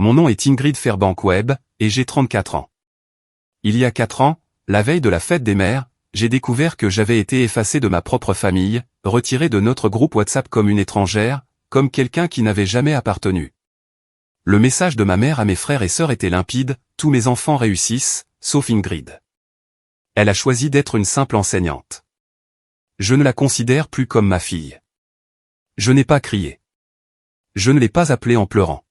Mon nom est Ingrid Fairbank-Webb, et j'ai 34 ans. Il y a 4 ans, la veille de la fête des mères, j'ai découvert que j'avais été effacé de ma propre famille, retiré de notre groupe WhatsApp comme une étrangère, comme quelqu'un qui n'avait jamais appartenu. Le message de ma mère à mes frères et sœurs était limpide, tous mes enfants réussissent, sauf Ingrid. Elle a choisi d'être une simple enseignante. Je ne la considère plus comme ma fille. Je n'ai pas crié. Je ne l'ai pas appelée en pleurant.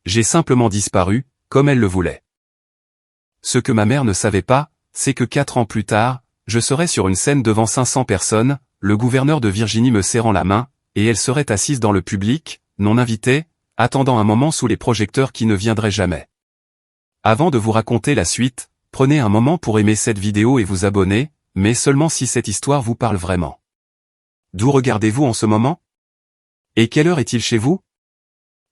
J'ai simplement disparu, comme elle le voulait. Ce que ma mère ne savait pas, c'est que 4 ans plus tard, je serais sur une scène devant 500 personnes, le gouverneur de Virginie me serrant la main, et elle serait assise dans le public, non invitée, attendant un moment sous les projecteurs qui ne viendraient jamais. Avant de vous raconter la suite, prenez un moment pour aimer cette vidéo et vous abonner, mais seulement si cette histoire vous parle vraiment. D'où regardez-vous en ce moment? Et quelle heure est-il chez vous?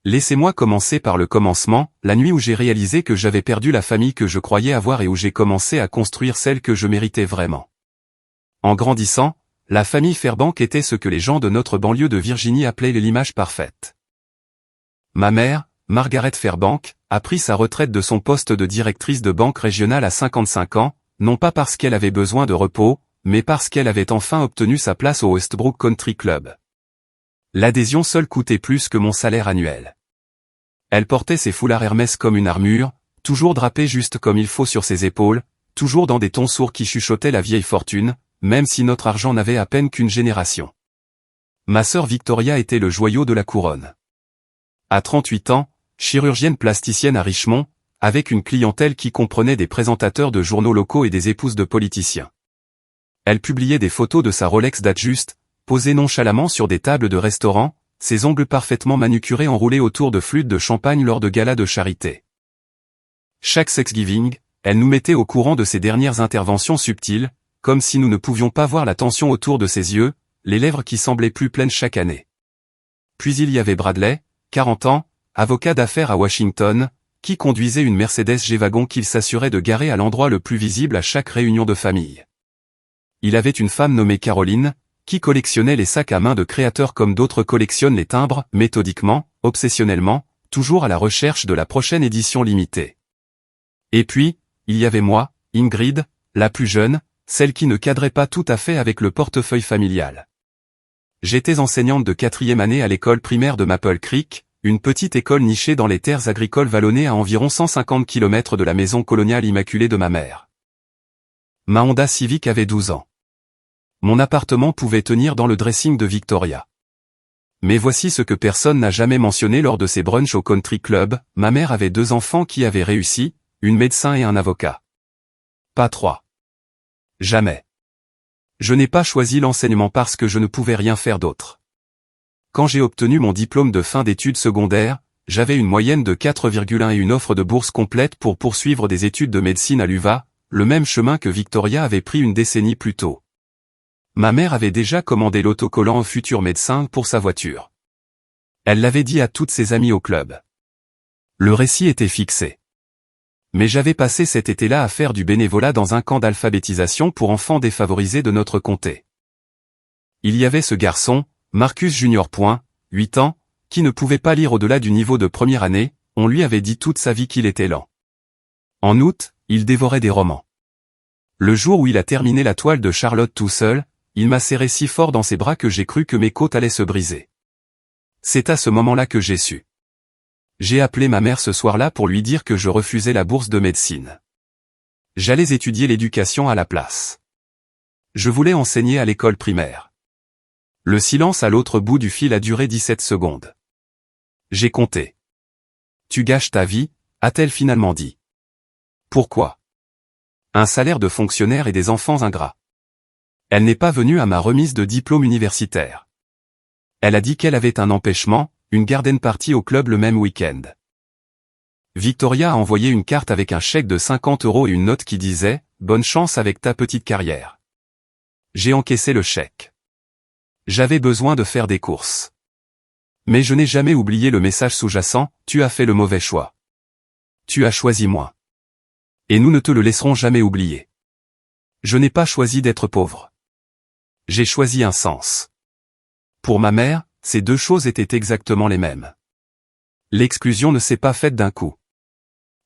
Laissez-moi commencer par le commencement, la nuit où j'ai réalisé que j'avais perdu la famille que je croyais avoir et où j'ai commencé à construire celle que je méritais vraiment. En grandissant, la famille Fairbank était ce que les gens de notre banlieue de Virginie appelaient l'image parfaite. Ma mère, Margaret Fairbank, a pris sa retraite de son poste de directrice de banque régionale à 55 ans, non pas parce qu'elle avait besoin de repos, mais parce qu'elle avait enfin obtenu sa place au Westbrook Country Club. L'adhésion seule coûtait plus que mon salaire annuel. Elle portait ses foulards Hermès comme une armure, toujours drapée juste comme il faut sur ses épaules, toujours dans des tons sourds qui chuchotaient la vieille fortune, même si notre argent n'avait à peine qu'une génération. Ma sœur Victoria était le joyau de la couronne. À 38 ans, chirurgienne plasticienne à Richmond, avec une clientèle qui comprenait des présentateurs de journaux locaux et des épouses de politiciens. Elle publiait des photos de sa Rolex date juste, posée nonchalamment sur des tables de restaurant, ses ongles parfaitement manucurés enroulés autour de flûtes de champagne lors de galas de charité. Chaque Thanksgiving, elle nous mettait au courant de ses dernières interventions subtiles, comme si nous ne pouvions pas voir la tension autour de ses yeux, les lèvres qui semblaient plus pleines chaque année. Puis il y avait Bradley, 40 ans, avocat d'affaires à Washington, qui conduisait une Mercedes G-Wagon qu'il s'assurait de garer à l'endroit le plus visible à chaque réunion de famille. Il avait une femme nommée Caroline, qui collectionnait les sacs à main de créateurs comme d'autres collectionnent les timbres, méthodiquement, obsessionnellement, toujours à la recherche de la prochaine édition limitée. Et puis, il y avait moi, Ingrid, la plus jeune, celle qui ne cadrait pas tout à fait avec le portefeuille familial. J'étais enseignante de 4e année à l'école primaire de Maple Creek, une petite école nichée dans les terres agricoles vallonnées à environ 150 km de la maison coloniale immaculée de ma mère. Ma Honda Civic avait 12 ans. Mon appartement pouvait tenir dans le dressing de Victoria. Mais voici ce que personne n'a jamais mentionné lors de ses brunchs au country club, ma mère avait 2 enfants qui avaient réussi, une médecin et un avocat. Pas 3. Jamais. Je n'ai pas choisi l'enseignement parce que je ne pouvais rien faire d'autre. Quand j'ai obtenu mon diplôme de fin d'études secondaires, j'avais une moyenne de 4,1 et une offre de bourse complète pour poursuivre des études de médecine à l'UVA, le même chemin que Victoria avait pris une décennie plus tôt. Ma mère avait déjà commandé l'autocollant au futur médecin pour sa voiture. Elle l'avait dit à toutes ses amies au club. Le récit était fixé. Mais j'avais passé cet été-là à faire du bénévolat dans un camp d'alphabétisation pour enfants défavorisés de notre comté. Il y avait ce garçon, Marcus Junior. 8 ans, qui ne pouvait pas lire au-delà du niveau de première année, on lui avait dit toute sa vie qu'il était lent. En août, il dévorait des romans. Le jour où il a terminé la toile de Charlotte tout seul, il m'a serré si fort dans ses bras que j'ai cru que mes côtes allaient se briser. C'est à ce moment-là que j'ai su. J'ai appelé ma mère ce soir-là pour lui dire que je refusais la bourse de médecine. J'allais étudier l'éducation à la place. Je voulais enseigner à l'école primaire. Le silence à l'autre bout du fil a duré 17 secondes. J'ai compté. Tu gâches ta vie, a-t-elle finalement dit. Pourquoi? Un salaire de fonctionnaire et des enfants ingrats. Elle n'est pas venue à ma remise de diplôme universitaire. Elle a dit qu'elle avait un empêchement, une garden party au club le même week-end. Victoria a envoyé une carte avec un chèque de 50 € et une note qui disait « Bonne chance avec ta petite carrière ». J'ai encaissé le chèque. J'avais besoin de faire des courses. Mais je n'ai jamais oublié le message sous-jacent « Tu as fait le mauvais choix. Tu as choisi moi. Et nous ne te le laisserons jamais oublier. Je n'ai pas choisi d'être pauvre. J'ai choisi un sens. Pour ma mère, ces deux choses étaient exactement les mêmes. L'exclusion ne s'est pas faite d'un coup.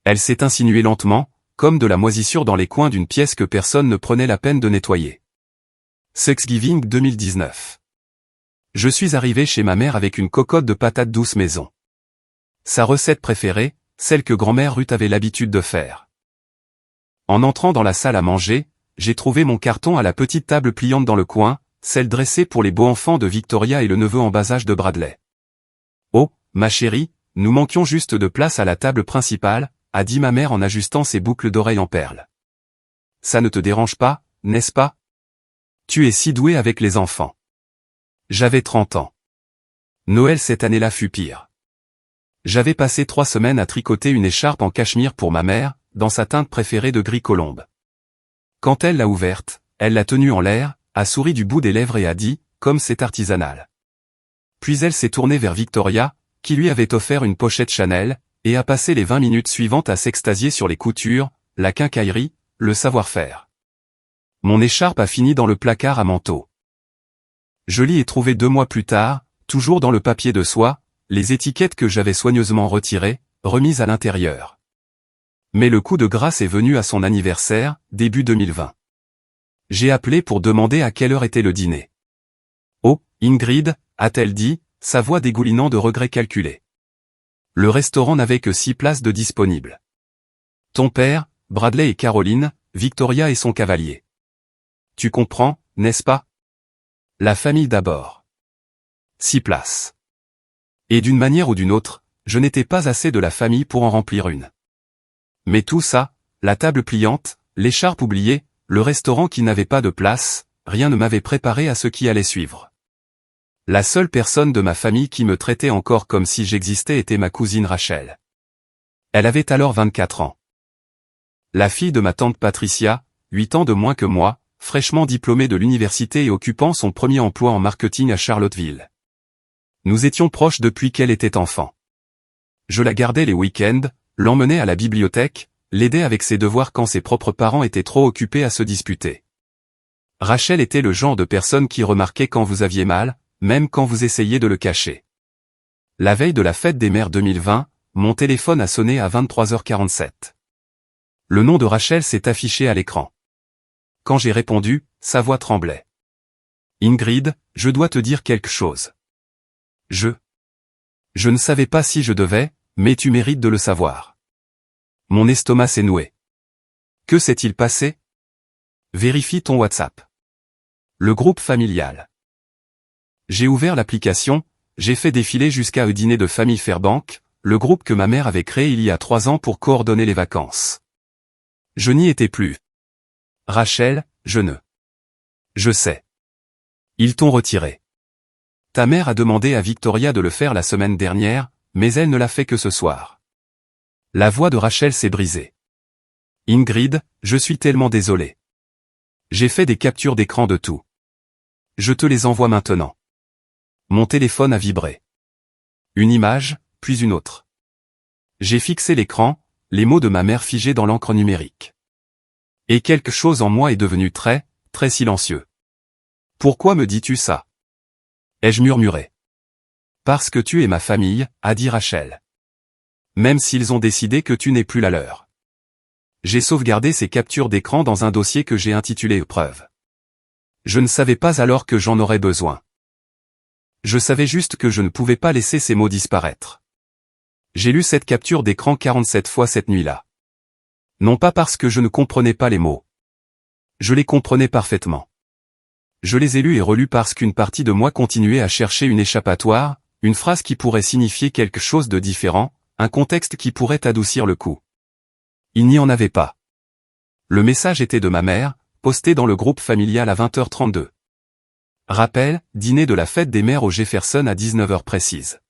Elle s'est insinuée lentement, comme de la moisissure dans les coins d'une pièce que personne ne prenait la peine de nettoyer. Thanksgiving 2019. Je suis arrivé chez ma mère avec une cocotte de patates douces maison. Sa recette préférée, celle que grand-mère Ruth avait l'habitude de faire. En entrant dans la salle à manger, j'ai trouvé mon carton à la petite table pliante dans le coin, celle dressée pour les beaux enfants de Victoria et le neveu en bas âge de Bradley. « Oh, ma chérie, nous manquions juste de place à la table principale », a dit ma mère en ajustant ses boucles d'oreilles en perles. « Ça ne te dérange pas, n'est-ce pas? Tu es si doué avec les enfants. » J'avais 30 ans. Noël cette année-là fut pire. J'avais passé 3 semaines à tricoter une écharpe en cachemire pour ma mère, dans sa teinte préférée de gris colombe. Quand elle l'a ouverte, elle l'a tenue en l'air, a souri du bout des lèvres et a dit, comme c'est artisanal. Puis elle s'est tournée vers Victoria, qui lui avait offert une pochette Chanel, et a passé les 20 minutes suivantes à s'extasier sur les coutures, la quincaillerie, le savoir-faire. Mon écharpe a fini dans le placard à manteau. Je l'y ai trouvée 2 mois plus tard, toujours dans le papier de soie, les étiquettes que j'avais soigneusement retirées, remises à l'intérieur. Mais le coup de grâce est venu à son anniversaire, début 2020. J'ai appelé pour demander à quelle heure était le dîner. « Oh, Ingrid », a-t-elle dit, sa voix dégoulinant de regrets calculés. Le restaurant n'avait que 6 places de disponibles. Ton père, Bradley et Caroline, Victoria et son cavalier. Tu comprends, n'est-ce pas? La famille d'abord. 6 places. Et d'une manière ou d'une autre, je n'étais pas assez de la famille pour en remplir une. Mais tout ça, la table pliante, l'écharpe oubliée, le restaurant qui n'avait pas de place, rien ne m'avait préparé à ce qui allait suivre. La seule personne de ma famille qui me traitait encore comme si j'existais était ma cousine Rachel. Elle avait alors 24 ans. La fille de ma tante Patricia, 8 ans de moins que moi, fraîchement diplômée de l'université et occupant son premier emploi en marketing à Charlottesville. Nous étions proches depuis qu'elle était enfant. Je la gardais les week-ends, l'emmenais à la bibliothèque, l'aidais avec ses devoirs quand ses propres parents étaient trop occupés à se disputer. Rachel était le genre de personne qui remarquait quand vous aviez mal, même quand vous essayiez de le cacher. La veille de la fête des mères 2020, mon téléphone a sonné à 23h47. Le nom de Rachel s'est affiché à l'écran. Quand j'ai répondu, sa voix tremblait. « Ingrid, je dois te dire quelque chose. Je ne savais pas si je devais, mais tu mérites de le savoir. » Mon estomac s'est noué. Que s'est-il passé? Vérifie ton WhatsApp. Le groupe familial. J'ai ouvert l'application, j'ai fait défiler jusqu'à un dîner de famille Fairbank, le groupe que ma mère avait créé il y a 3 ans pour coordonner les vacances. Je n'y étais plus. Rachel, je sais. Ils t'ont retiré. Ta mère a demandé à Victoria de le faire la semaine dernière, mais elle ne l'a fait que ce soir. La voix de Rachel s'est brisée. Ingrid, je suis tellement désolé. J'ai fait des captures d'écran de tout. Je te les envoie maintenant. Mon téléphone a vibré. Une image, puis une autre. J'ai fixé l'écran, les mots de ma mère figés dans l'encre numérique. Et quelque chose en moi est devenu très, très silencieux. Pourquoi me dis-tu ça? Ai-je murmuré. Parce que tu es ma famille, a dit Rachel. Même s'ils ont décidé que tu n'es plus la leur. J'ai sauvegardé ces captures d'écran dans un dossier que j'ai intitulé Épreuve. Je ne savais pas alors que j'en aurais besoin. Je savais juste que je ne pouvais pas laisser ces mots disparaître. J'ai lu cette capture d'écran 47 fois cette nuit-là. Non pas parce que je ne comprenais pas les mots. Je les comprenais parfaitement. Je les ai lus et relus parce qu'une partie de moi continuait à chercher une échappatoire, une phrase qui pourrait signifier quelque chose de différent, un contexte qui pourrait adoucir le coup. Il n'y en avait pas. Le message était de ma mère, posté dans le groupe familial à 20h32. Rappel, dîner de la fête des mères au Jefferson à 19h précise.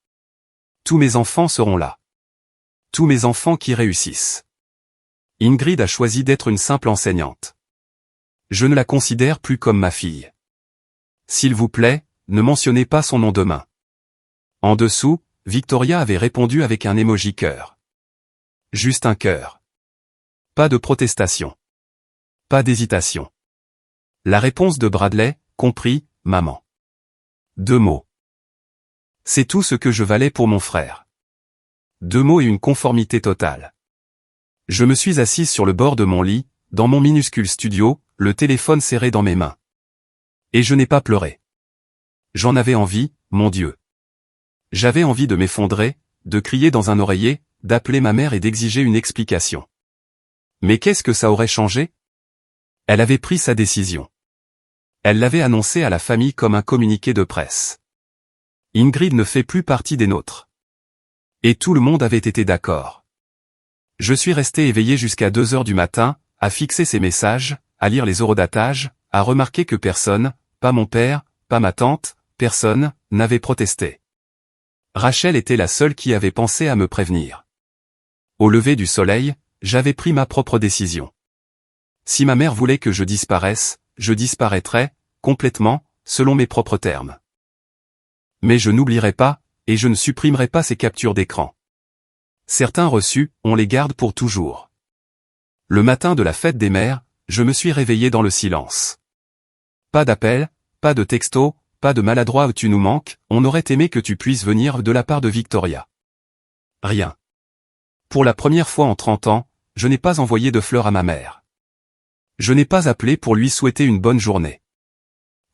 Tous mes enfants seront là. Tous mes enfants qui réussissent. Ingrid a choisi d'être une simple enseignante. Je ne la considère plus comme ma fille. S'il vous plaît, ne mentionnez pas son nom demain. En dessous, Victoria avait répondu avec un emoji cœur. Juste un cœur. Pas de protestation. Pas d'hésitation. La réponse de Bradley, compris, maman. 2 mots. C'est tout ce que je valais pour mon frère. 2 mots et une conformité totale. Je me suis assise sur le bord de mon lit, dans mon minuscule studio, le téléphone serré dans mes mains. Et je n'ai pas pleuré. J'en avais envie, mon Dieu. J'avais envie de m'effondrer, de crier dans un oreiller, d'appeler ma mère et d'exiger une explication. Mais qu'est-ce que ça aurait changé? Elle avait pris sa décision. Elle l'avait annoncé à la famille comme un communiqué de presse. Ingrid ne fait plus partie des nôtres. Et tout le monde avait été d'accord. Je suis resté éveillé jusqu'à 2 heures du matin, à fixer ces messages, à lire les eurodatages, à remarquer que personne, pas mon père, pas ma tante, personne, n'avait protesté. Rachel était la seule qui avait pensé à me prévenir. Au lever du soleil, j'avais pris ma propre décision. Si ma mère voulait que je disparaisse, je disparaîtrais, complètement, selon mes propres termes. Mais je n'oublierai pas, et je ne supprimerai pas ces captures d'écran. Certains reçus, on les garde pour toujours. Le matin de la fête des mères, je me suis réveillé dans le silence. Pas d'appel, pas de texto, pas de maladroit tu nous manques, on aurait aimé que tu puisses venir de la part de Victoria. Rien. Pour la première fois en 30 ans, je n'ai pas envoyé de fleurs à ma mère. Je n'ai pas appelé pour lui souhaiter une bonne journée.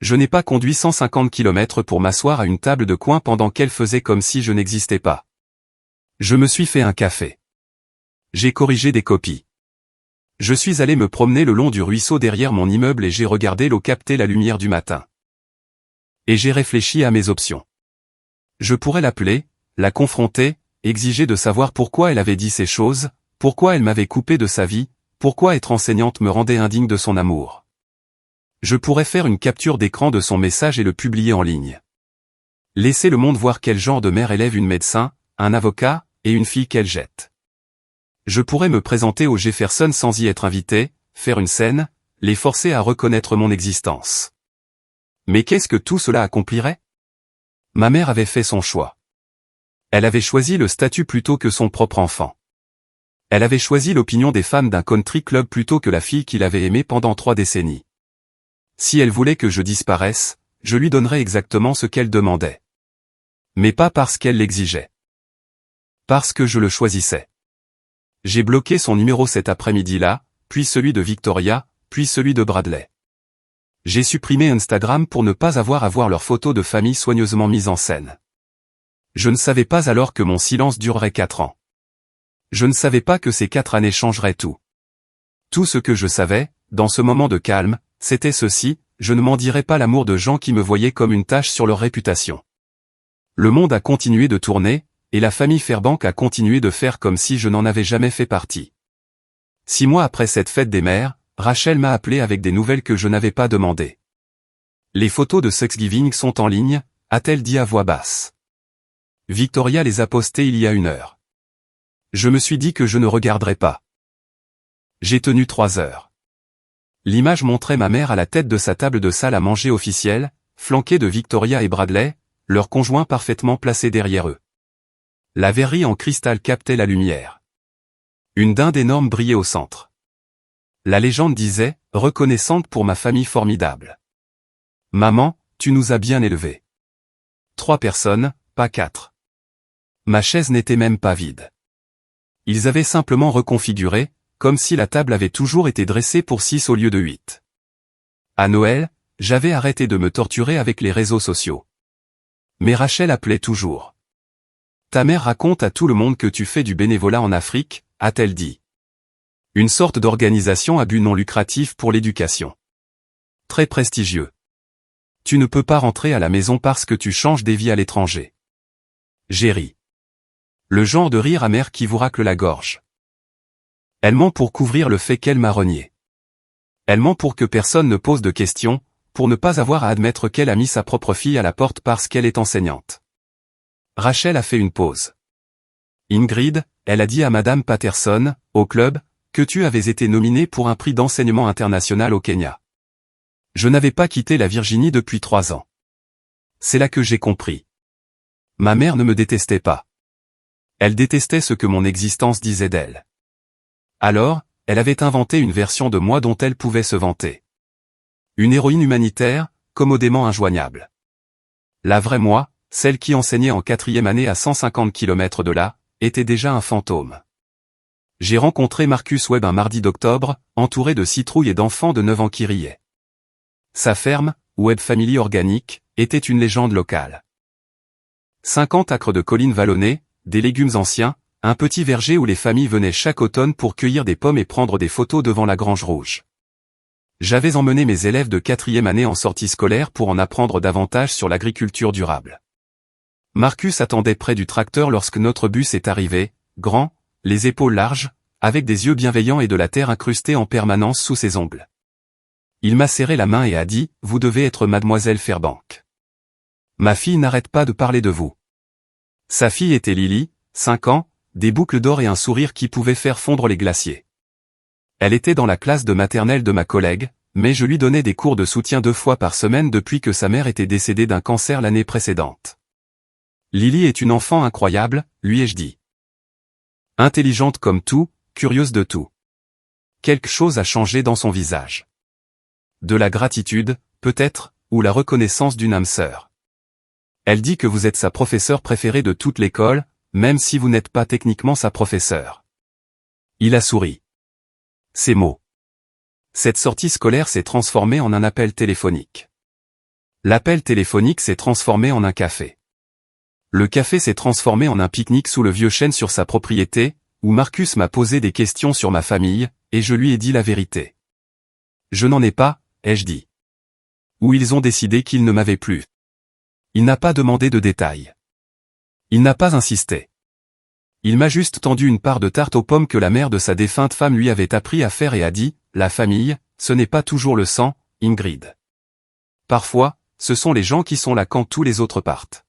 Je n'ai pas conduit 150 km pour m'asseoir à une table de coin pendant qu'elle faisait comme si je n'existais pas. Je me suis fait un café. J'ai corrigé des copies. Je suis allé me promener le long du ruisseau derrière mon immeuble et j'ai regardé l'eau capter la lumière du matin. Et j'ai réfléchi à mes options. Je pourrais l'appeler, la confronter, exiger de savoir pourquoi elle avait dit ces choses, pourquoi elle m'avait coupé de sa vie, pourquoi être enseignante me rendait indigne de son amour. Je pourrais faire une capture d'écran de son message et le publier en ligne. Laisser le monde voir quel genre de mère élève une médecin, un avocat, et une fille qu'elle jette. Je pourrais me présenter au Jefferson sans y être invité, faire une scène, les forcer à reconnaître mon existence. Mais qu'est-ce que tout cela accomplirait? Ma mère avait fait son choix. Elle avait choisi le statut plutôt que son propre enfant. Elle avait choisi l'opinion des femmes d'un country club plutôt que la fille qu'il avait aimée pendant 3 décennies. Si elle voulait que je disparaisse, je lui donnerais exactement ce qu'elle demandait. Mais pas parce qu'elle l'exigeait. Parce que je le choisissais. J'ai bloqué son numéro cet après-midi-là, puis celui de Victoria, puis celui de Bradley. J'ai supprimé Instagram pour ne pas avoir à voir leurs photos de famille soigneusement mises en scène. Je ne savais pas alors que mon silence durerait 4 ans. Je ne savais pas que ces 4 années changeraient tout. Tout ce que je savais, dans ce moment de calme, c'était ceci, je ne m'en dirais pas l'amour de gens qui me voyaient comme une tache sur leur réputation. Le monde a continué de tourner, et la famille Fairbank a continué de faire comme si je n'en avais jamais fait partie. 6 mois après cette fête des mères, Rachel m'a appelé avec des nouvelles que je n'avais pas demandées. Les photos de Thanksgiving sont en ligne, a-t-elle dit à voix basse. Victoria les a postées il y a 1 heure. Je me suis dit que je ne regarderais pas. J'ai tenu 3 heures. L'image montrait ma mère à la tête de sa table de salle à manger officielle, flanquée de Victoria et Bradley, leurs conjoints parfaitement placés derrière eux. La verrerie en cristal captait la lumière. Une dinde énorme brillait au centre. La légende disait, reconnaissante pour ma famille formidable. Maman, tu nous as bien élevés. 3 personnes, pas 4. Ma chaise n'était même pas vide. Ils avaient simplement reconfiguré, comme si la table avait toujours été dressée pour 6 au lieu de 8. À Noël, j'avais arrêté de me torturer avec les réseaux sociaux. Mais Rachel appelait toujours. Ta mère raconte à tout le monde que tu fais du bénévolat en Afrique, a-t-elle dit. Une sorte d'organisation à but non lucratif pour l'éducation. Très prestigieux. Tu ne peux pas rentrer à la maison parce que tu changes des vies à l'étranger. J'ai ri. Le genre de rire amer qui vous racle la gorge. Elle ment pour couvrir le fait qu'elle m'a renié. Elle ment pour que personne ne pose de questions, pour ne pas avoir à admettre qu'elle a mis sa propre fille à la porte parce qu'elle est enseignante. Rachel a fait une pause. Ingrid, elle a dit à Madame Patterson, au club, que tu avais été nominée pour un prix d'enseignement international au Kenya. Je n'avais pas quitté la Virginie depuis 3 ans. C'est là que j'ai compris. Ma mère ne me détestait pas. Elle détestait ce que mon existence disait d'elle. Alors, elle avait inventé une version de moi dont elle pouvait se vanter. Une héroïne humanitaire, commodément injoignable. La vraie moi, celle qui enseignait en 4e année à 150 km de là, était déjà un fantôme. J'ai rencontré Marcus Webb un mardi d'octobre, entouré de citrouilles et d'enfants de 9 ans qui riaient. Sa ferme, Webb Family Organic, était une légende locale. 50 acres de collines vallonnées, des légumes anciens, un petit verger où les familles venaient chaque automne pour cueillir des pommes et prendre des photos devant la Grange Rouge. J'avais emmené mes élèves de 4e année en sortie scolaire pour en apprendre davantage sur l'agriculture durable. Marcus attendait près du tracteur lorsque notre bus est arrivé, grand, les épaules larges, avec des yeux bienveillants et de la terre incrustée en permanence sous ses ongles. Il m'a serré la main et a dit « Vous devez être mademoiselle Fairbank. Ma fille n'arrête pas de parler de vous. » Sa fille était Lily, 5 ans, des boucles d'or et un sourire qui pouvait faire fondre les glaciers. Elle était dans la classe de maternelle de ma collègue, mais je lui donnais des cours de soutien 2 fois par semaine depuis que sa mère était décédée d'un cancer l'année précédente. Lily est une enfant incroyable, lui ai-je dit. Intelligente comme tout, curieuse de tout. Quelque chose a changé dans son visage. De la gratitude, peut-être, ou la reconnaissance d'une âme sœur. Elle dit que vous êtes sa professeure préférée de toute l'école, même si vous n'êtes pas techniquement sa professeure. Il a souri. Ces mots. Cette sortie scolaire s'est transformée en un appel téléphonique. L'appel téléphonique s'est transformé en un café. Le café s'est transformé en un pique-nique sous le vieux chêne sur sa propriété, où Marcus m'a posé des questions sur ma famille, et je lui ai dit la vérité. Je n'en ai pas, ai-je dit. Ou ils ont décidé qu'ils ne m'avaient plus. Il n'a pas demandé de détails. Il n'a pas insisté. Il m'a juste tendu une part de tarte aux pommes que la mère de sa défunte femme lui avait appris à faire et a dit, la famille, ce n'est pas toujours le sang, Ingrid. Parfois, ce sont les gens qui sont là quand tous les autres partent.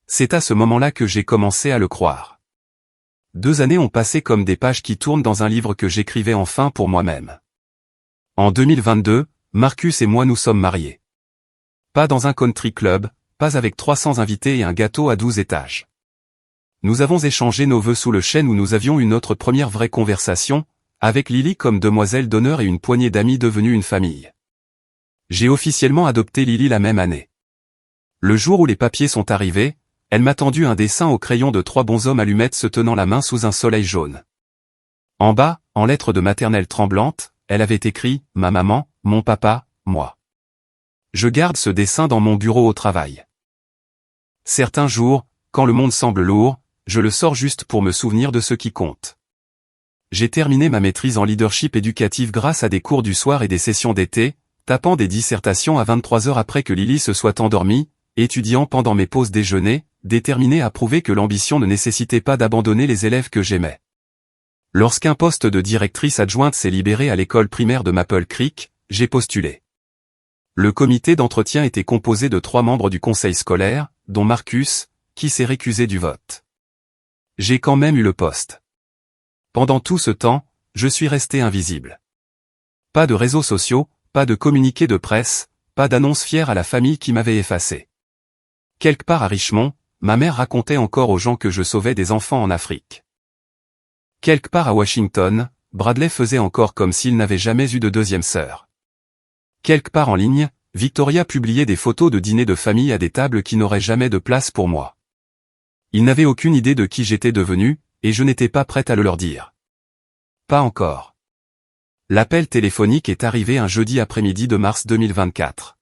C'est à ce moment-là que j'ai commencé à le croire. 2 années ont passé comme des pages qui tournent dans un livre que j'écrivais enfin pour moi-même. En 2022, Marcus et moi nous sommes mariés. Pas dans un country club, pas avec 300 invités et un gâteau à 12 étages. Nous avons échangé nos vœux sous le chêne où nous avions eu notre première vraie conversation, avec Lily comme demoiselle d'honneur et une poignée d'amis devenus une famille. J'ai officiellement adopté Lily la même année. Le jour où les papiers sont arrivés, elle m'a tendu un dessin au crayon de 3 bonshommes allumettes se tenant la main sous un soleil jaune. En bas, en lettres de maternelle tremblantes, elle avait écrit « Ma maman, mon papa, moi ». Je garde ce dessin dans mon bureau au travail. Certains jours, quand le monde semble lourd, je le sors juste pour me souvenir de ce qui compte. J'ai terminé ma maîtrise en leadership éducatif grâce à des cours du soir et des sessions d'été, tapant des dissertations à 23 heures après que Lily se soit endormie, étudiant pendant mes pauses déjeuner, déterminé à prouver que l'ambition ne nécessitait pas d'abandonner les élèves que j'aimais. Lorsqu'un poste de directrice adjointe s'est libéré à l'école primaire de Maple Creek, j'ai postulé. Le comité d'entretien était composé de 3 membres du conseil scolaire, dont Marcus, qui s'est récusé du vote. J'ai quand même eu le poste. Pendant tout ce temps, je suis resté invisible. Pas de réseaux sociaux, pas de communiqués de presse, pas d'annonce fière à la famille qui m'avait effacé. Quelque part à Richmond, ma mère racontait encore aux gens que je sauvais des enfants en Afrique. Quelque part à Washington, Bradley faisait encore comme s'il n'avait jamais eu de 2e sœur. Quelque part en ligne, Victoria publiait des photos de dîners de famille à des tables qui n'auraient jamais de place pour moi. Ils n'avaient aucune idée de qui j'étais devenu, et je n'étais pas prête à le leur dire. Pas encore. L'appel téléphonique est arrivé un jeudi après-midi de mars 2024.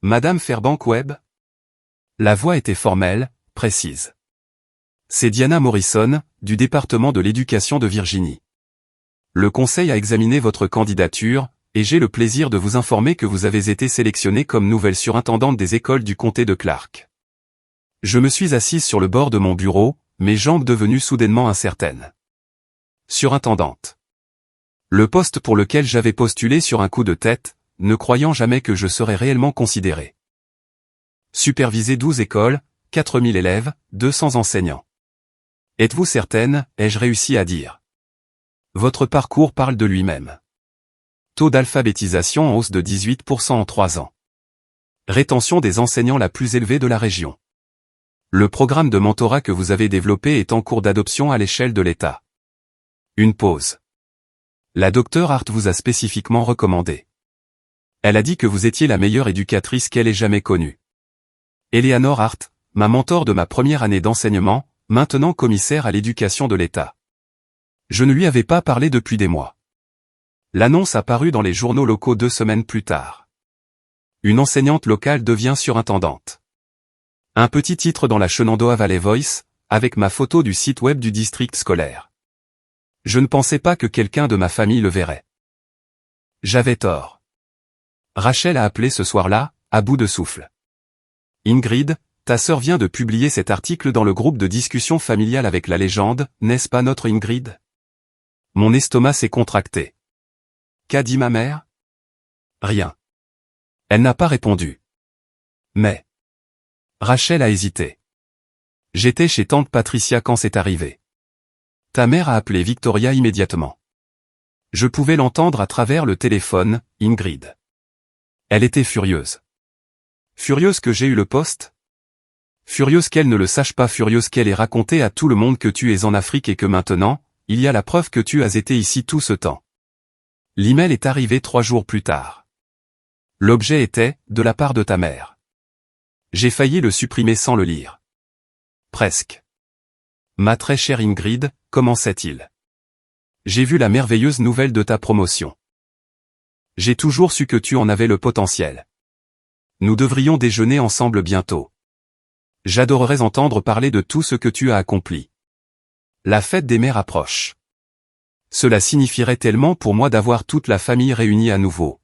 Madame Fairbank Webb ? La voix était formelle, précise. C'est Diana Morrison, du département de l'éducation de Virginie. Le conseil a examiné votre candidature, et j'ai le plaisir de vous informer que vous avez été sélectionnée comme nouvelle surintendante des écoles du comté de Clark. Je me suis assise sur le bord de mon bureau, mes jambes devenues soudainement incertaines. Surintendante. Le poste pour lequel j'avais postulé sur un coup de tête, ne croyant jamais que je serais réellement considéré. Superviser 12 écoles, 4000 élèves, 200 enseignants. Êtes-vous certaine, ai-je réussi à dire. Votre parcours parle de lui-même. Taux d'alphabétisation en hausse de 18% en 3 ans. Rétention des enseignants la plus élevée de la région. Le programme de mentorat que vous avez développé est en cours d'adoption à l'échelle de l'État. Une pause. La docteure Hart vous a spécifiquement recommandé. Elle a dit que vous étiez la meilleure éducatrice qu'elle ait jamais connue. Eleanor Hart, ma mentor de ma première année d'enseignement, maintenant commissaire à l'éducation de l'État. Je ne lui avais pas parlé depuis des mois. L'annonce apparut dans les journaux locaux 2 semaines plus tard. Une enseignante locale devient surintendante. Un petit titre dans la Shenandoah Valley Voice, avec ma photo du site web du district scolaire. Je ne pensais pas que quelqu'un de ma famille le verrait. J'avais tort. Rachel a appelé ce soir-là, à bout de souffle. Ingrid, ta sœur vient de publier cet article dans le groupe de discussion familiale avec la légende, n'est-ce pas notre Ingrid? Mon estomac s'est contracté. Qu'a dit ma mère? Rien. Elle n'a pas répondu. Mais... Rachel a hésité. J'étais chez tante Patricia quand c'est arrivé. Ta mère a appelé Victoria immédiatement. Je pouvais l'entendre à travers le téléphone, Ingrid. Elle était furieuse. Furieuse que j'ai eu le poste? Furieuse qu'elle ne le sache pas, furieuse qu'elle ait raconté à tout le monde que tu es en Afrique et que maintenant, il y a la preuve que tu as été ici tout ce temps. L'email est arrivé 3 jours plus tard. L'objet était, de la part de ta mère. J'ai failli le supprimer sans le lire. Presque. Ma très chère Ingrid, commençait-il. J'ai vu la merveilleuse nouvelle de ta promotion. J'ai toujours su que tu en avais le potentiel. Nous devrions déjeuner ensemble bientôt. J'adorerais entendre parler de tout ce que tu as accompli. La fête des mères approche. Cela signifierait tellement pour moi d'avoir toute la famille réunie à nouveau.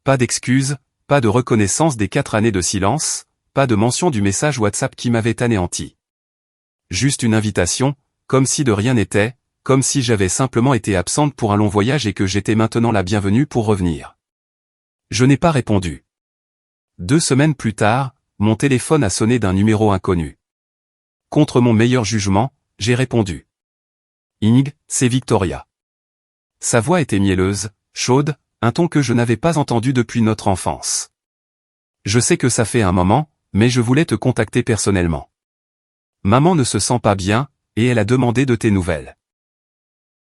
Pas d'excuses, pas de reconnaissance des 4 années de silence, pas de mention du message WhatsApp qui m'avait anéanti. Juste une invitation, comme si de rien n'était, comme si j'avais simplement été absente pour un long voyage et que j'étais maintenant la bienvenue pour revenir. Je n'ai pas répondu. 2 semaines plus tard, mon téléphone a sonné d'un numéro inconnu. Contre mon meilleur jugement, j'ai répondu. Ing, c'est Victoria. Sa voix était mielleuse, chaude, un ton que je n'avais pas entendu depuis notre enfance. Je sais que ça fait un moment, mais je voulais te contacter personnellement. Maman ne se sent pas bien, et elle a demandé de tes nouvelles.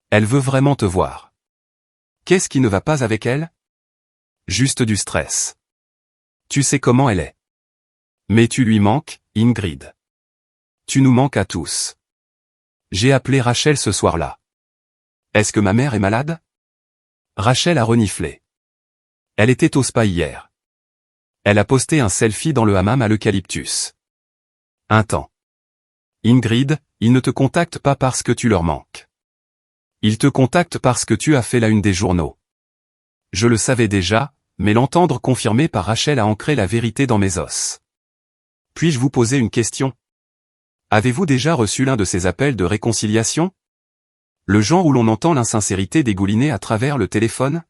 Elle veut vraiment te voir. Qu'est-ce qui ne va pas avec elle? Juste du stress. Tu sais comment elle est. Mais tu lui manques, Ingrid. Tu nous manques à tous. J'ai appelé Rachel ce soir-là. Est-ce que ma mère est malade? Rachel a reniflé. Elle était au spa hier. Elle a posté un selfie dans le hammam à l'eucalyptus. Un temps. Ingrid, ils ne te contactent pas parce que tu leur manques. Ils te contactent parce que tu as fait la une des journaux. Je le savais déjà, mais l'entendre confirmé par Rachel a ancré la vérité dans mes os. Puis-je vous poser une question? Avez-vous déjà reçu l'un de ces appels de réconciliation? Le genre où l'on entend l'insincérité dégouliner à travers le téléphone?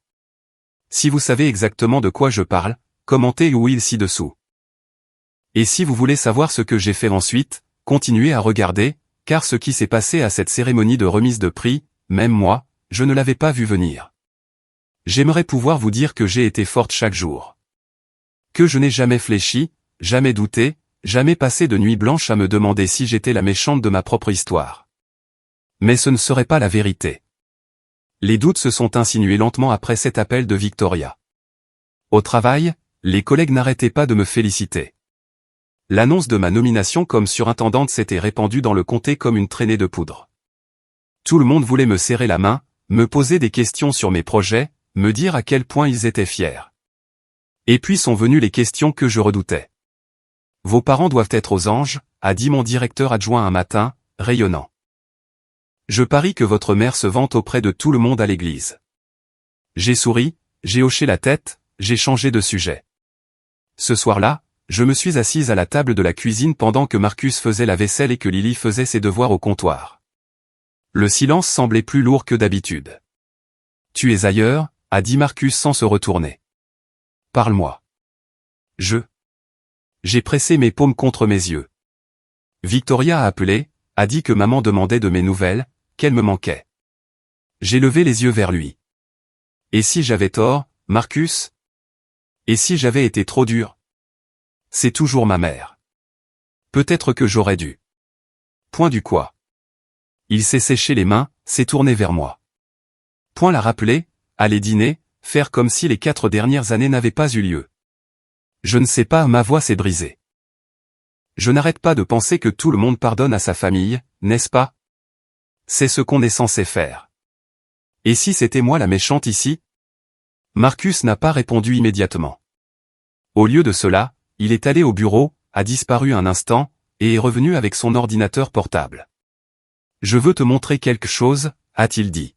Si vous savez exactement de quoi je parle, commentez oui ci-dessous. Et si vous voulez savoir ce que j'ai fait ensuite, continuez à regarder, car ce qui s'est passé à cette cérémonie de remise de prix, même moi, je ne l'avais pas vu venir. J'aimerais pouvoir vous dire que j'ai été forte chaque jour. Que je n'ai jamais fléchi, jamais douté, jamais passé de nuit blanche à me demander si j'étais la méchante de ma propre histoire. Mais ce ne serait pas la vérité. Les doutes se sont insinués lentement après cet appel de Victoria. Au travail, les collègues n'arrêtaient pas de me féliciter. L'annonce de ma nomination comme surintendante s'était répandue dans le comté comme une traînée de poudre. Tout le monde voulait me serrer la main, me poser des questions sur mes projets, me dire à quel point ils étaient fiers. Et puis sont venues les questions que je redoutais. Vos parents doivent être aux anges, a dit mon directeur adjoint un matin, rayonnant. Je parie que votre mère se vante auprès de tout le monde à l'église. J'ai souri, j'ai hoché la tête, j'ai changé de sujet. Ce soir-là, je me suis assise à la table de la cuisine pendant que Marcus faisait la vaisselle et que Lily faisait ses devoirs au comptoir. Le silence semblait plus lourd que d'habitude. Tu es ailleurs, a dit Marcus sans se retourner. Parle-moi. J'ai pressé mes paumes contre mes yeux. Victoria a appelé, a dit que maman demandait de mes nouvelles, qu'elle me manquait. J'ai levé les yeux vers lui. Et si j'avais tort, Marcus? Et si j'avais été trop dur? C'est toujours ma mère. Peut-être que j'aurais dû. Point du quoi. Il s'est séché les mains, s'est tourné vers moi. Point la rappeler, aller dîner, faire comme si les 4 dernières années n'avaient pas eu lieu. Je ne sais pas, ma voix s'est brisée. Je n'arrête pas de penser que tout le monde pardonne à sa famille, n'est-ce pas? C'est ce qu'on est censé faire. Et si c'était moi la méchante ici? Marcus n'a pas répondu immédiatement. Au lieu de cela, il est allé au bureau, a disparu un instant, et est revenu avec son ordinateur portable. Je veux te montrer quelque chose, a-t-il dit.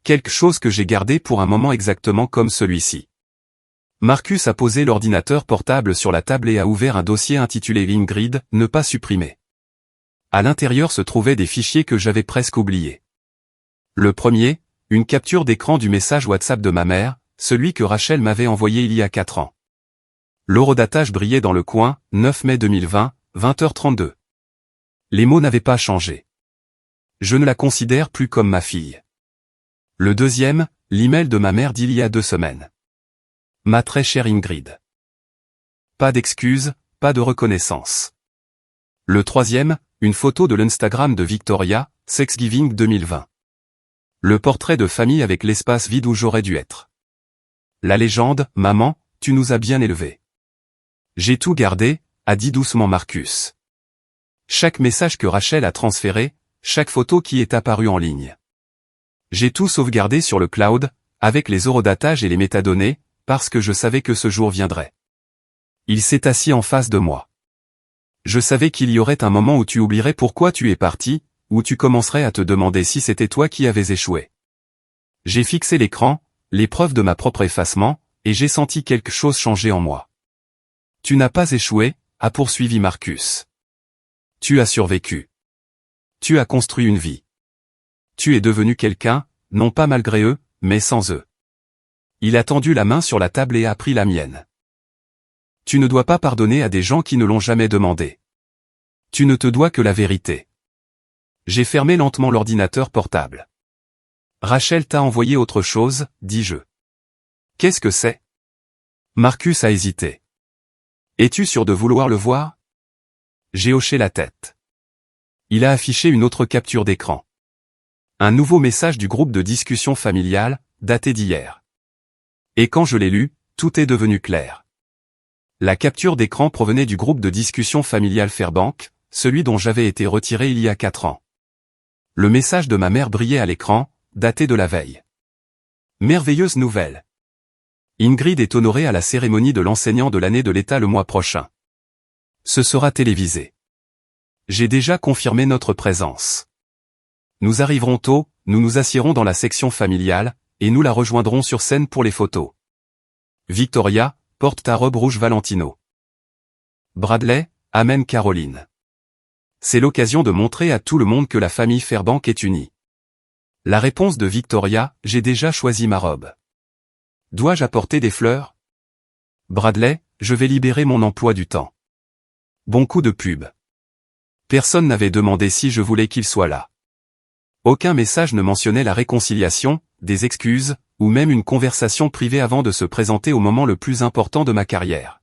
Quelque chose que j'ai gardé pour un moment exactement comme celui-ci. Marcus a posé l'ordinateur portable sur la table et a ouvert un dossier intitulé Ingrid, ne pas supprimer. À l'intérieur se trouvaient des fichiers que j'avais presque oubliés. Le premier, une capture d'écran du message WhatsApp de ma mère, celui que Rachel m'avait envoyé il y a 4 ans. L'horodatage brillait dans le coin, 9 mai 2020, 20h32. Les mots n'avaient pas changé. Je ne la considère plus comme ma fille. Le deuxième, l'email de ma mère d'il y a 2 semaines. Ma très chère Ingrid. Pas d'excuses, pas de reconnaissance. Le troisième, une photo de l'Instagram de Victoria, Thanksgiving 2020. Le portrait de famille avec l'espace vide où j'aurais dû être. La légende, maman, tu nous as bien élevés. J'ai tout gardé, a dit doucement Marcus. Chaque message que Rachel a transféré, chaque photo qui est apparue en ligne. J'ai tout sauvegardé sur le cloud, avec les horodatages et les métadonnées, parce que je savais que ce jour viendrait. Il s'est assis en face de moi. Je savais qu'il y aurait un moment où tu oublierais pourquoi tu es parti, où tu commencerais à te demander si c'était toi qui avais échoué. J'ai fixé l'écran, les preuves de ma propre effacement, et j'ai senti quelque chose changer en moi. Tu n'as pas échoué, a poursuivi Marcus. Tu as survécu. Tu as construit une vie. Tu es devenu quelqu'un, non pas malgré eux, mais sans eux. Il a tendu la main sur la table et a pris la mienne. Tu ne dois pas pardonner à des gens qui ne l'ont jamais demandé. Tu ne te dois que la vérité. J'ai fermé lentement l'ordinateur portable. Rachel t'a envoyé autre chose, dis-je. Qu'est-ce que c'est? Marcus a hésité. Es-tu sûr de vouloir le voir? J'ai hoché la tête. Il a affiché une autre capture d'écran. Un nouveau message du groupe de discussion familiale, daté d'hier. Et quand je l'ai lu, tout est devenu clair. La capture d'écran provenait du groupe de discussion familiale Fairbank, celui dont j'avais été retiré il y a 4 ans. Le message de ma mère brillait à l'écran, daté de la veille. Merveilleuse nouvelle. Ingrid est honorée à la cérémonie de l'enseignant de l'année de l'État le mois prochain. Ce sera télévisé. J'ai déjà confirmé notre présence. Nous arriverons tôt, nous nous assiérons dans la section familiale, et nous la rejoindrons sur scène pour les photos. Victoria, porte ta robe rouge Valentino. Bradley, amène Caroline. C'est l'occasion de montrer à tout le monde que la famille Fairbank est unie. La réponse de Victoria, j'ai déjà choisi ma robe. Dois-je apporter des fleurs? Bradley, je vais libérer mon emploi du temps. Bon coup de pub. Personne n'avait demandé si je voulais qu'il soit là. Aucun message ne mentionnait la réconciliation, des excuses, ou même une conversation privée avant de se présenter au moment le plus important de ma carrière.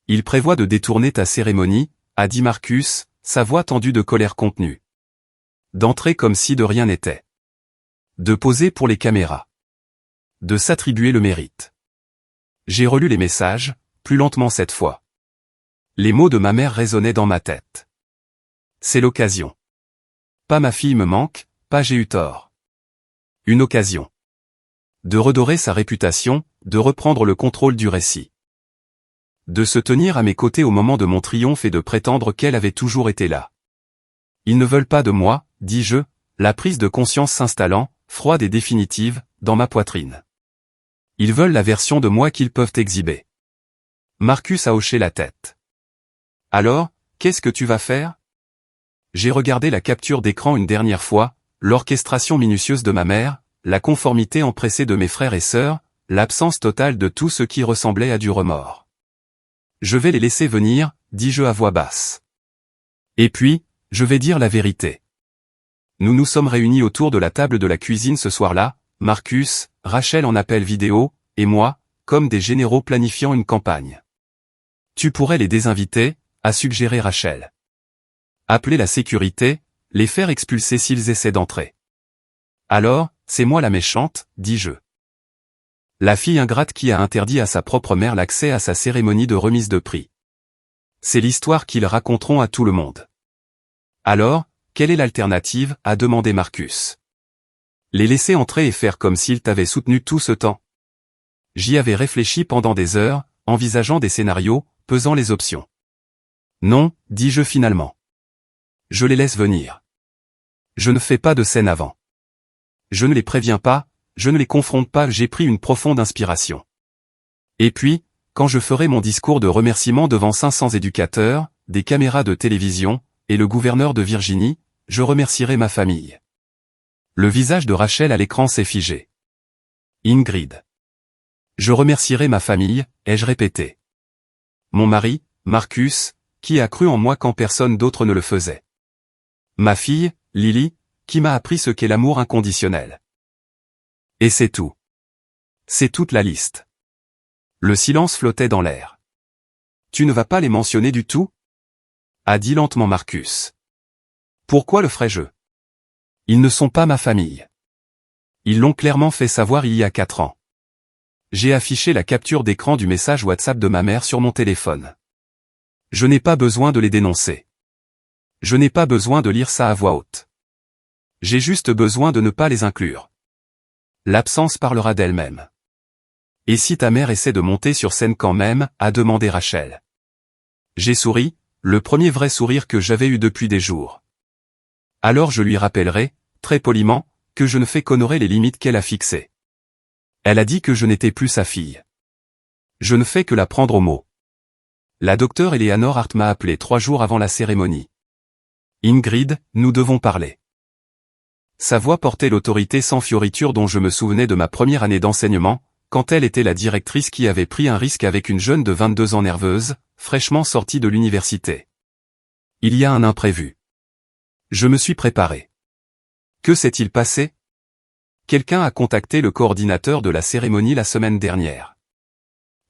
Il prévoit de détourner ta cérémonie, a dit Marcus, sa voix tendue de colère contenue. D'entrer comme si de rien n'était. De poser pour les caméras. De s'attribuer le mérite. J'ai relu les messages, plus lentement cette fois. Les mots de ma mère résonnaient dans ma tête. C'est l'occasion. Pas ma fille me manque, pas j'ai eu tort. Une occasion. De redorer sa réputation, de reprendre le contrôle du récit. De se tenir à mes côtés au moment de mon triomphe et de prétendre qu'elle avait toujours été là. Ils ne veulent pas de moi, dis-je, la prise de conscience s'installant, froide et définitive, dans ma poitrine. Ils veulent la version de moi qu'ils peuvent exhiber. Marcus a hoché la tête. Alors, qu'est-ce que tu vas faire? J'ai regardé la capture d'écran une dernière fois, l'orchestration minutieuse de ma mère, la conformité empressée de mes frères et sœurs, l'absence totale de tout ce qui ressemblait à du remords. Je vais les laisser venir, dis-je à voix basse. Et puis, je vais dire la vérité. Nous nous sommes réunis autour de la table de la cuisine ce soir-là, Marcus, Rachel en appel vidéo, et moi, comme des généraux planifiant une campagne. Tu pourrais les désinviter, a suggéré Rachel. Appeler la sécurité, les faire expulser s'ils essaient d'entrer. Alors, c'est moi la méchante, dis-je. La fille ingrate qui a interdit à sa propre mère l'accès à sa cérémonie de remise de prix. C'est l'histoire qu'ils raconteront à tout le monde. Alors, quelle est l'alternative, a demandé Marcus. Les laisser entrer et faire comme s'ils t'avaient soutenu tout ce temps. J'y avais réfléchi pendant des heures, envisageant des scénarios, pesant les options. Non, dis-je finalement. Je les laisse venir. Je ne fais pas de scène avant. Je ne les préviens pas, je ne les confronte pas, j'ai pris une profonde inspiration. Et puis, quand je ferai mon discours de remerciement devant 500 éducateurs, des caméras de télévision, et le gouverneur de Virginie, je remercierai ma famille. Le visage de Rachel à l'écran s'est figé. Ingrid. Je remercierai ma famille, ai-je répété. Mon mari, Marcus, qui a cru en moi quand personne d'autre ne le faisait. Ma fille, Lily, qui m'a appris ce qu'est l'amour inconditionnel. Et c'est tout. C'est toute la liste. Le silence flottait dans l'air. Tu ne vas pas les mentionner du tout ? A dit lentement Marcus. Pourquoi le ferais-je ? Ils ne sont pas ma famille. Ils l'ont clairement fait savoir il y a 4 ans. J'ai affiché la capture d'écran du message WhatsApp de ma mère sur mon téléphone. Je n'ai pas besoin de les dénoncer. Je n'ai pas besoin de lire ça à voix haute. J'ai juste besoin de ne pas les inclure. L'absence parlera d'elle-même. Et si ta mère essaie de monter sur scène quand même, a demandé Rachel. J'ai souri, le premier vrai sourire que j'avais eu depuis des jours. Alors je lui rappellerai, très poliment, que je ne fais qu'honorer les limites qu'elle a fixées. Elle a dit que je n'étais plus sa fille. Je ne fais que la prendre au mot. La docteure Eleanor Hart m'a appelé 3 jours avant la cérémonie. Ingrid, nous devons parler. Sa voix portait l'autorité sans fioriture dont je me souvenais de ma première année d'enseignement, quand elle était la directrice qui avait pris un risque avec une jeune de 22 ans nerveuse, fraîchement sortie de l'université. Il y a un imprévu. Je me suis préparé. Que s'est-il passé ? Quelqu'un a contacté le coordinateur de la cérémonie la semaine dernière.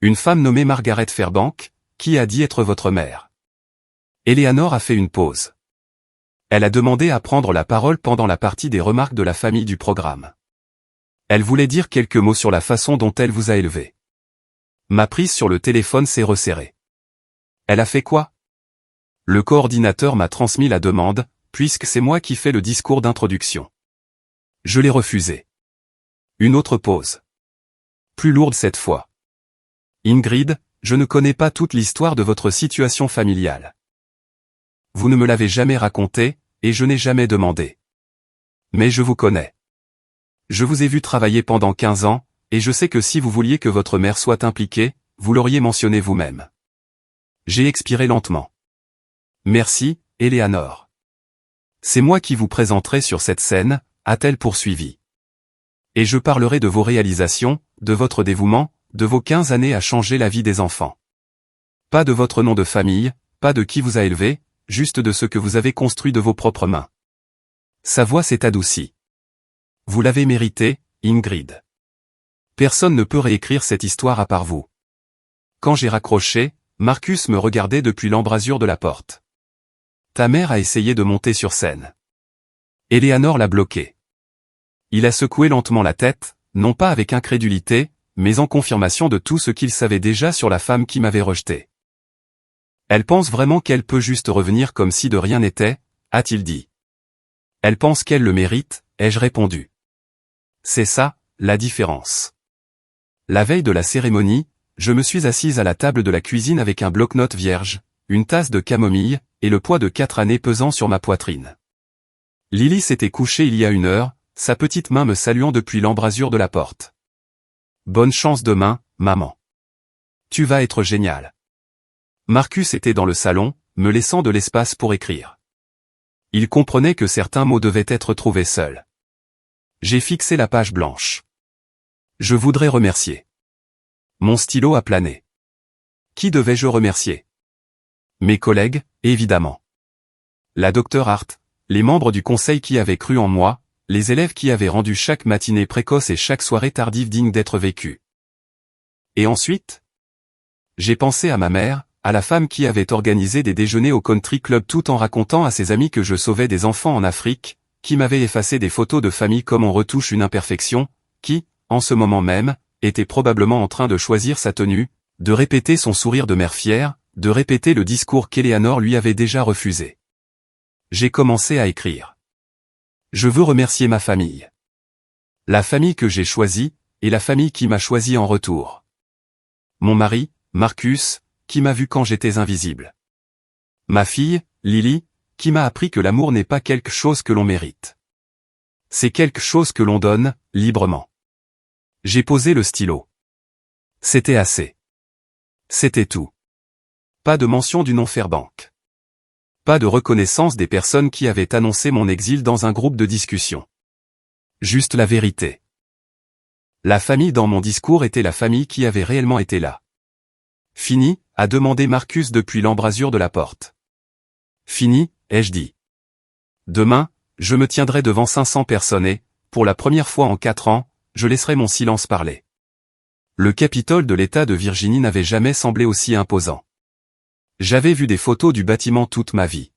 Une femme nommée Margaret Fairbank, qui a dit être votre mère. Eleanor a fait une pause. Elle a demandé à prendre la parole pendant la partie des remarques de la famille du programme. Elle voulait dire quelques mots sur la façon dont elle vous a élevé. Ma prise sur le téléphone s'est resserrée. Elle a fait quoi ? Le coordinateur m'a transmis la demande, puisque c'est moi qui fais le discours d'introduction. Je l'ai refusé. Une autre pause. Plus lourde cette fois. Ingrid, je ne connais pas toute l'histoire de votre situation familiale. Vous ne me l'avez jamais racontée, et je n'ai jamais demandé. Mais je vous connais. Je vous ai vu travailler pendant 15 ans, et je sais que si vous vouliez que votre mère soit impliquée, vous l'auriez mentionné vous-même. J'ai expiré lentement. Merci, Eleanor. C'est moi qui vous présenterai sur cette scène, a-t-elle poursuivi. Et je parlerai de vos réalisations, de votre dévouement, de vos 15 années à changer la vie des enfants. Pas de votre nom de famille, pas de qui vous a élevé, juste de ce que vous avez construit de vos propres mains. Sa voix s'est adoucie. Vous l'avez mérité, Ingrid. Personne ne peut réécrire cette histoire à part vous. Quand j'ai raccroché, Marcus me regardait depuis l'embrasure de la porte. Ta mère a essayé de monter sur scène. Eleanor l'a bloqué. Il a secoué lentement la tête, non pas avec incrédulité, mais en confirmation de tout ce qu'il savait déjà sur la femme qui m'avait rejeté. Elle pense vraiment qu'elle peut juste revenir comme si de rien n'était, a-t-il dit. Elle pense qu'elle le mérite, ai-je répondu. C'est ça, la différence. La veille de la cérémonie, je me suis assise à la table de la cuisine avec un bloc-notes vierge, une tasse de camomille, et le poids de 4 années pesant sur ma poitrine. Lily s'était couchée il y a 1 heure, sa petite main me saluant depuis l'embrasure de la porte. Bonne chance demain, maman. Tu vas être génial. Marcus était dans le salon, me laissant de l'espace pour écrire. Il comprenait que certains mots devaient être trouvés seuls. J'ai fixé la page blanche. Je voudrais remercier. Mon stylo a plané. Qui devais-je remercier ? Mes collègues, évidemment. La docteure Hart, les membres du conseil qui avaient cru en moi, les élèves qui avaient rendu chaque matinée précoce et chaque soirée tardive digne d'être vécue. Et ensuite ? J'ai pensé à ma mère, à la femme qui avait organisé des déjeuners au country club tout en racontant à ses amis que je sauvais des enfants en Afrique, qui m'avait effacé des photos de famille comme on retouche une imperfection, qui, en ce moment même, était probablement en train de choisir sa tenue, de répéter son sourire de mère fière, de répéter le discours qu'Eleanor lui avait déjà refusé. J'ai commencé à écrire. Je veux remercier ma famille. La famille que j'ai choisie, et la famille qui m'a choisi en retour. Mon mari, Marcus, qui m'a vu quand j'étais invisible. Ma fille, Lily, qui m'a appris que l'amour n'est pas quelque chose que l'on mérite. C'est quelque chose que l'on donne, librement. J'ai posé le stylo. C'était assez. C'était tout. Pas de mention du nom Fairbank. Pas de reconnaissance des personnes qui avaient annoncé mon exil dans un groupe de discussion. Juste la vérité. La famille dans mon discours était la famille qui avait réellement été là. Fini, a demandé Marcus depuis l'embrasure de la porte. Fini, ai-je dit. Demain, je me tiendrai devant 500 personnes et, pour la première fois en 4 ans, je laisserai mon silence parler. Le Capitole de l'État de Virginie n'avait jamais semblé aussi imposant. J'avais vu des photos du bâtiment toute ma vie.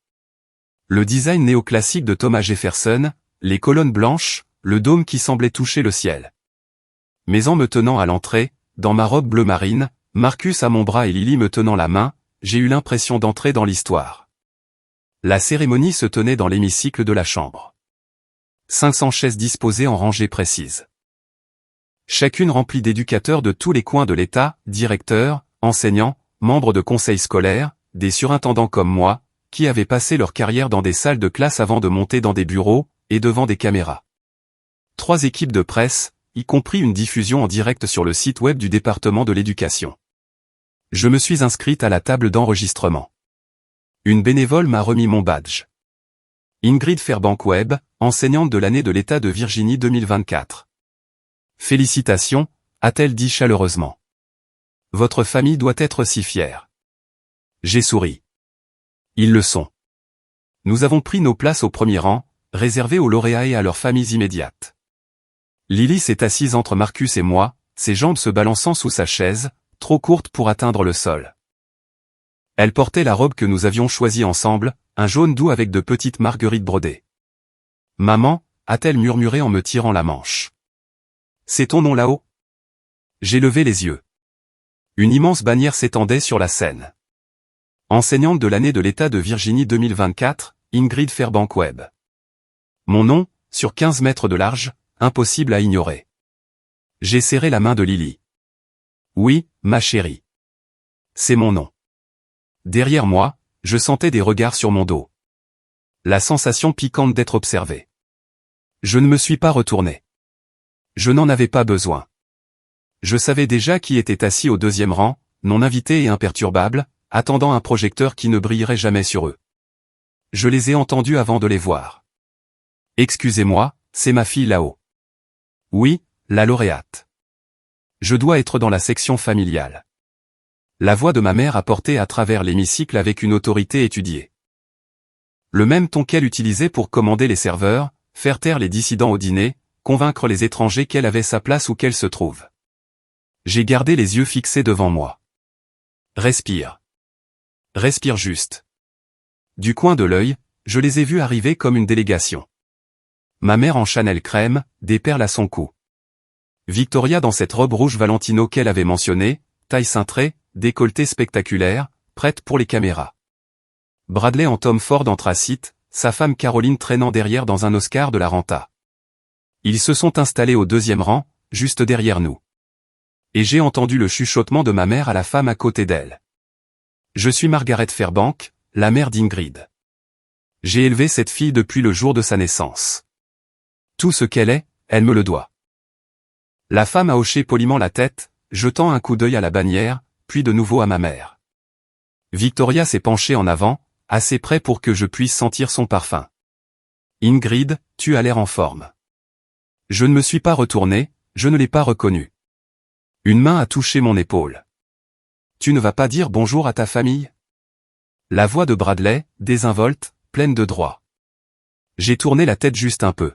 Le design néoclassique de Thomas Jefferson, les colonnes blanches, le dôme qui semblait toucher le ciel. Mais en me tenant à l'entrée, dans ma robe bleu marine, Marcus à mon bras et Lily me tenant la main, j'ai eu l'impression d'entrer dans l'histoire. La cérémonie se tenait dans l'hémicycle de la chambre. 500 chaises disposées en rangées précises. Chacune remplie d'éducateurs de tous les coins de l'État, directeurs, enseignants, membres de conseils scolaires, des surintendants comme moi, qui avaient passé leur carrière dans des salles de classe avant de monter dans des bureaux, et devant des caméras. 3 équipes de presse, y compris une diffusion en direct sur le site web du département de l'éducation. Je me suis inscrite à la table d'enregistrement. Une bénévole m'a remis mon badge. Ingrid Fairbank-Webb, enseignante de l'année de l'État de Virginie 2024. Félicitations, a-t-elle dit chaleureusement. Votre famille doit être si fière. J'ai souri. Ils le sont. Nous avons pris nos places au premier rang, réservées aux lauréats et à leurs familles immédiates. Lily s'est assise entre Marcus et moi, ses jambes se balançant sous sa chaise, trop courte pour atteindre le sol. Elle portait la robe que nous avions choisie ensemble, un jaune doux avec de petites marguerites brodées. Maman, a-t-elle murmuré en me tirant la manche. C'est ton nom là-haut? J'ai levé les yeux. Une immense bannière s'étendait sur la scène. Enseignante de l'année de l'État de Virginie 2024, Ingrid Fairbank-Webb. Mon nom, sur 15 mètres de large, impossible à ignorer. J'ai serré la main de Lily. Oui, ma chérie. C'est mon nom. Derrière moi, je sentais des regards sur mon dos. La sensation piquante d'être observé. Je ne me suis pas retourné. Je n'en avais pas besoin. Je savais déjà qui était assis au deuxième rang, non invité et imperturbable, attendant un projecteur qui ne brillerait jamais sur eux. Je les ai entendus avant de les voir. Excusez-moi, c'est ma fille là-haut. Oui, la lauréate. Je dois être dans la section familiale. La voix de ma mère a porté à travers l'hémicycle avec une autorité étudiée. Le même ton qu'elle utilisait pour commander les serveurs, faire taire les dissidents au dîner, convaincre les étrangers qu'elle avait sa place où qu'elle se trouve. J'ai gardé les yeux fixés devant moi. Respire. Respire juste. Du coin de l'œil, je les ai vus arriver comme une délégation. Ma mère en Chanel crème, des perles à son cou. Victoria dans cette robe rouge Valentino qu'elle avait mentionnée, taille cintrée, décolleté spectaculaire, prête pour les caméras. Bradley en Tom Ford anthracite, sa femme Caroline traînant derrière dans un Oscar de la Renta. Ils se sont installés au deuxième rang, juste derrière nous. Et j'ai entendu le chuchotement de ma mère à la femme à côté d'elle. Je suis Margaret Fairbank, la mère d'Ingrid. J'ai élevé cette fille depuis le jour de sa naissance. Tout ce qu'elle est, elle me le doit. La femme a hoché poliment la tête, jetant un coup d'œil à la bannière, puis de nouveau à ma mère. Victoria s'est penchée en avant, assez près pour que je puisse sentir son parfum. Ingrid, tu as l'air en forme. Je ne me suis pas retourné, je ne l'ai pas reconnu. Une main a touché mon épaule. Tu ne vas pas dire bonjour à ta famille? La voix de Bradley, désinvolte, pleine de droit. J'ai tourné la tête juste un peu.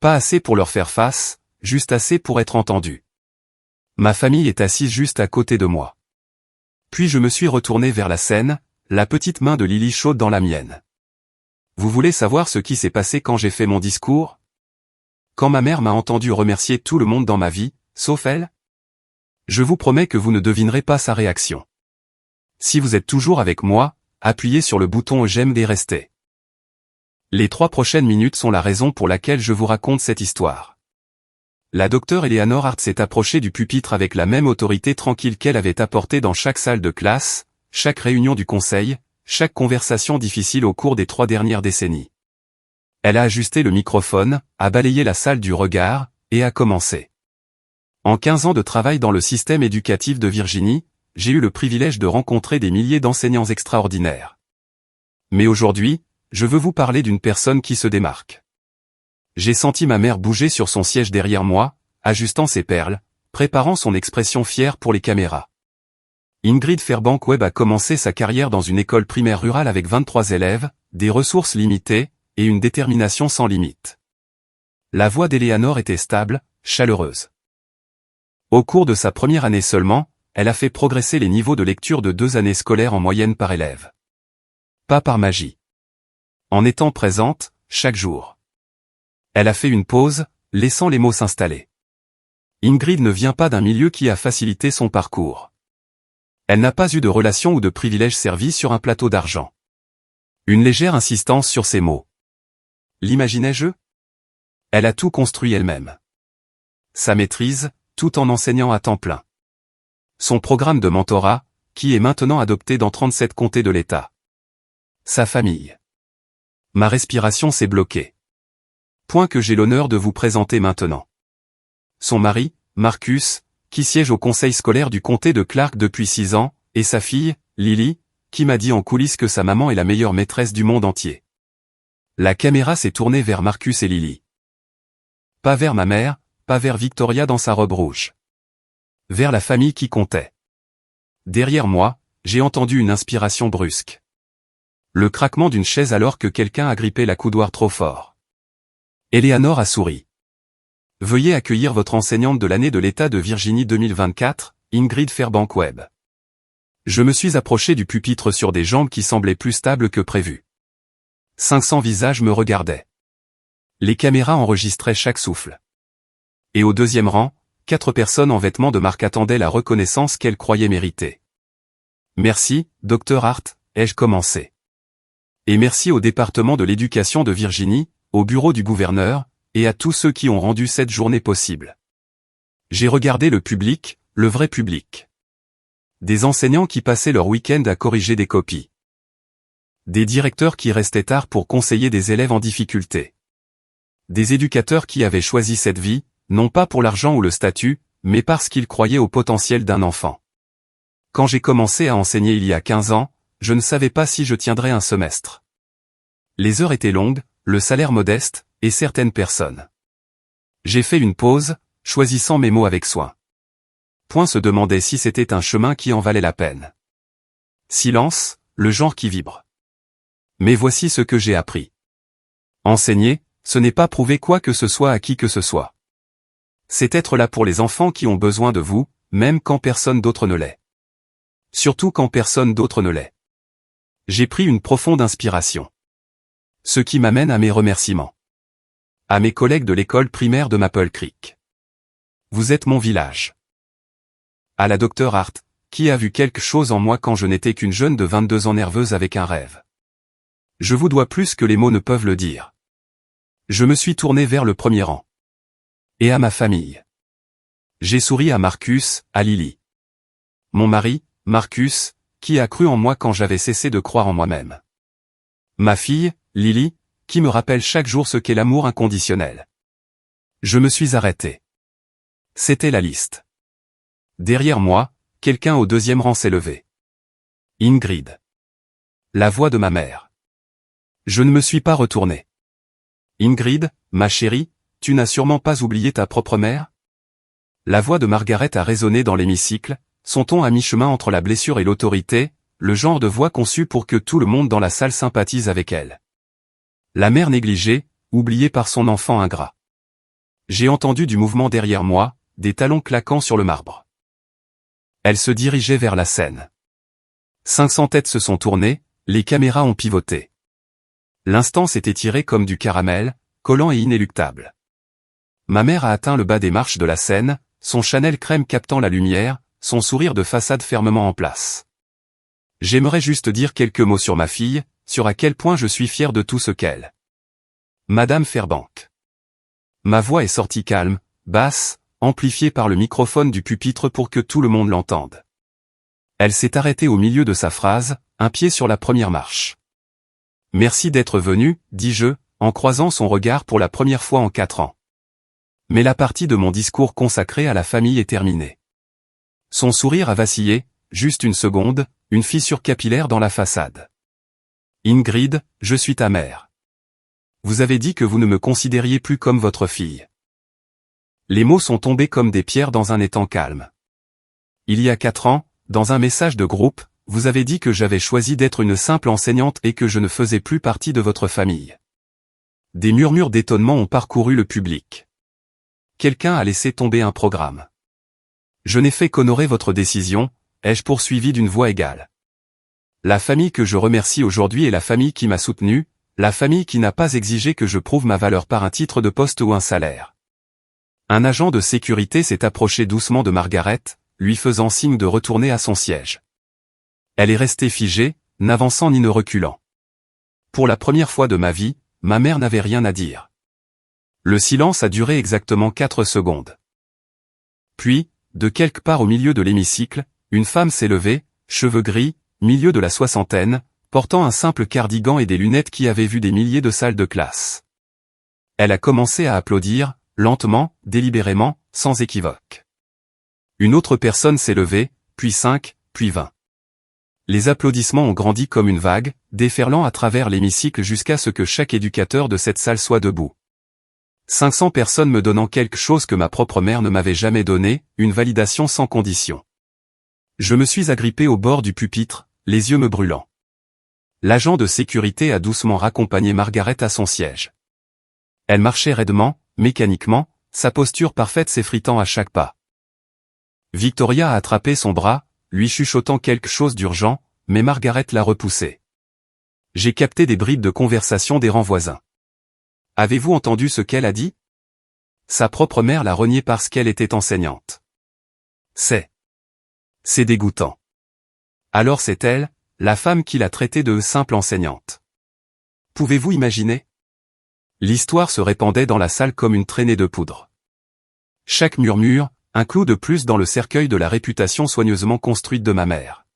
Pas assez pour leur faire face, juste assez pour être entendu. Ma famille est assise juste à côté de moi. Puis je me suis retourné vers la scène, la petite main de Lily chaude dans la mienne. Vous voulez savoir ce qui s'est passé quand j'ai fait mon discours? Quand ma mère m'a entendu remercier tout le monde dans ma vie, sauf elle? Je vous promets que vous ne devinerez pas sa réaction. Si vous êtes toujours avec moi, appuyez sur le bouton j'aime et restez. Les 3 prochaines minutes sont la raison pour laquelle je vous raconte cette histoire. La docteure Eleanor Hart s'est approchée du pupitre avec la même autorité tranquille qu'elle avait apportée dans chaque salle de classe, chaque réunion du conseil, chaque conversation difficile au cours des 3 dernières décennies. Elle a ajusté le microphone, a balayé la salle du regard, et a commencé. En 15 ans de travail dans le système éducatif de Virginie, j'ai eu le privilège de rencontrer des milliers d'enseignants extraordinaires. Mais aujourd'hui, je veux vous parler d'une personne qui se démarque. J'ai senti ma mère bouger sur son siège derrière moi, ajustant ses perles, préparant son expression fière pour les caméras. Ingrid Fairbank-Webb a commencé sa carrière dans une école primaire rurale avec 23 élèves, des ressources limitées, et une détermination sans limite. La voix d'Eleanor était stable, chaleureuse. Au cours de sa première année seulement, elle a fait progresser les niveaux de lecture de 2 années scolaires en moyenne par élève. Pas par magie. En étant présente, chaque jour. Elle a fait une pause, laissant les mots s'installer. Ingrid ne vient pas d'un milieu qui a facilité son parcours. Elle n'a pas eu de relation ou de privilège servi sur un plateau d'argent. Une légère insistance sur ces mots. L'imaginais-je ? Elle a tout construit elle-même. Sa maîtrise, tout en enseignant à temps plein. Son programme de mentorat, qui est maintenant adopté dans 37 comtés de l'État. Sa famille. Ma respiration s'est bloquée. Point que j'ai l'honneur de vous présenter maintenant. Son mari, Marcus, qui siège au conseil scolaire du comté de Clark depuis 6 ans, et sa fille, Lily, qui m'a dit en coulisses que sa maman est la meilleure maîtresse du monde entier. La caméra s'est tournée vers Marcus et Lily. Pas vers ma mère, pas vers Victoria dans sa robe rouge. Vers la famille qui comptait. Derrière moi, j'ai entendu une inspiration brusque. Le craquement d'une chaise alors que quelqu'un a grippé la coudoir trop fort. Eleanor a souri. Veuillez accueillir votre enseignante de l'année de l'État de Virginie 2024, Ingrid Fairbank-Webb. Je me suis approché du pupitre sur des jambes qui semblaient plus stables que prévu. 500 visages me regardaient. Les caméras enregistraient chaque souffle. Et au deuxième rang, 4 personnes en vêtements de marque attendaient la reconnaissance qu'elles croyaient mériter. Merci, Dr Hart, ai-je commencé. Et merci au département de l'éducation de Virginie, au bureau du gouverneur, et à tous ceux qui ont rendu cette journée possible. J'ai regardé le public, le vrai public. Des enseignants qui passaient leur week-end à corriger des copies. Des directeurs qui restaient tard pour conseiller des élèves en difficulté. Des éducateurs qui avaient choisi cette vie, non pas pour l'argent ou le statut, mais parce qu'ils croyaient au potentiel d'un enfant. Quand j'ai commencé à enseigner il y a 15 ans, je ne savais pas si je tiendrais un semestre. Les heures étaient longues, le salaire modeste, et certaines personnes. J'ai fait une pause, choisissant mes mots avec soin. Point se demandait si c'était un chemin qui en valait la peine. Silence, le genre qui vibre. Mais voici ce que j'ai appris. Enseigner, ce n'est pas prouver quoi que ce soit à qui que ce soit. C'est être là pour les enfants qui ont besoin de vous, même quand personne d'autre ne l'est. Surtout quand personne d'autre ne l'est. J'ai pris une profonde inspiration. Ce qui m'amène à mes remerciements. À mes collègues de l'école primaire de Maple Creek. Vous êtes mon village. À la Dr Hart, qui a vu quelque chose en moi quand je n'étais qu'une jeune de 22 ans nerveuse avec un rêve. Je vous dois plus que les mots ne peuvent le dire. Je me suis tourné vers le premier rang. Et à ma famille. J'ai souri à Marcus, à Lily. Mon mari, Marcus, qui a cru en moi quand j'avais cessé de croire en moi-même. Ma fille, Lily, qui me rappelle chaque jour ce qu'est l'amour inconditionnel. Je me suis arrêté. C'était la liste. Derrière moi, quelqu'un au deuxième rang s'est levé. Ingrid. La voix de ma mère. Je ne me suis pas retourné. Ingrid, ma chérie, tu n'as sûrement pas oublié ta propre mère ? La voix de Margaret a résonné dans l'hémicycle, son ton à mi-chemin entre la blessure et l'autorité, le genre de voix conçue pour que tout le monde dans la salle sympathise avec elle. La mère négligée, oubliée par son enfant ingrat. J'ai entendu du mouvement derrière moi, des talons claquant sur le marbre. Elle se dirigeait vers la scène. 500 têtes se sont tournées, les caméras ont pivoté. L'instant s'est étiré comme du caramel, collant et inéluctable. Ma mère a atteint le bas des marches de la scène, son Chanel crème captant la lumière, son sourire de façade fermement en place. J'aimerais juste dire quelques mots sur ma fille, sur à quel point je suis fier de tout ce qu'elle. Madame Fairbank. Ma voix est sortie calme, basse, amplifiée par le microphone du pupitre pour que tout le monde l'entende. Elle s'est arrêtée au milieu de sa phrase, un pied sur la première marche. Merci d'être venu, dis-je, en croisant son regard pour la première fois en 4 ans. Mais la partie de mon discours consacrée à la famille est terminée. Son sourire a vacillé, juste une seconde, une fissure capillaire dans la façade. Ingrid, je suis ta mère. Vous avez dit que vous ne me considériez plus comme votre fille. Les mots sont tombés comme des pierres dans un étang calme. Il y a 4 ans, dans un message de groupe, vous avez dit que j'avais choisi d'être une simple enseignante et que je ne faisais plus partie de votre famille. Des murmures d'étonnement ont parcouru le public. Quelqu'un a laissé tomber un programme. Je n'ai fait qu'honorer votre décision, ai-je poursuivi d'une voix égale. La famille que je remercie aujourd'hui est la famille qui m'a soutenu, la famille qui n'a pas exigé que je prouve ma valeur par un titre de poste ou un salaire. Un agent de sécurité s'est approché doucement de Margaret, lui faisant signe de retourner à son siège. Elle est restée figée, n'avançant ni ne reculant. Pour la première fois de ma vie, ma mère n'avait rien à dire. Le silence a duré exactement 4 secondes. Puis, de quelque part au milieu de l'hémicycle, une femme s'est levée, cheveux gris, milieu de la soixantaine, portant un simple cardigan et des lunettes qui avaient vu des milliers de salles de classe. Elle a commencé à applaudir, lentement, délibérément, sans équivoque. Une autre personne s'est levée, puis 5, puis 20. Les applaudissements ont grandi comme une vague, déferlant à travers l'hémicycle jusqu'à ce que chaque éducateur de cette salle soit debout. 500 personnes me donnant quelque chose que ma propre mère ne m'avait jamais donné, une validation sans condition. Je me suis agrippé au bord du pupitre, les yeux me brûlant. L'agent de sécurité a doucement raccompagné Margaret à son siège. Elle marchait raidement, mécaniquement, sa posture parfaite s'effritant à chaque pas. Victoria a attrapé son bras, lui chuchotant quelque chose d'urgent, mais Margaret l'a repoussé. J'ai capté des bribes de conversation des rangs voisins. Avez-vous entendu ce qu'elle a dit? Sa propre mère l'a reniée parce qu'elle était enseignante. C'est dégoûtant. Alors c'est elle, la femme qui l'a traitée de simple enseignante. Pouvez-vous imaginer? L'histoire se répandait dans la salle comme une traînée de poudre. Chaque murmure, un clou de plus dans le cercueil de la réputation soigneusement construite de ma mère.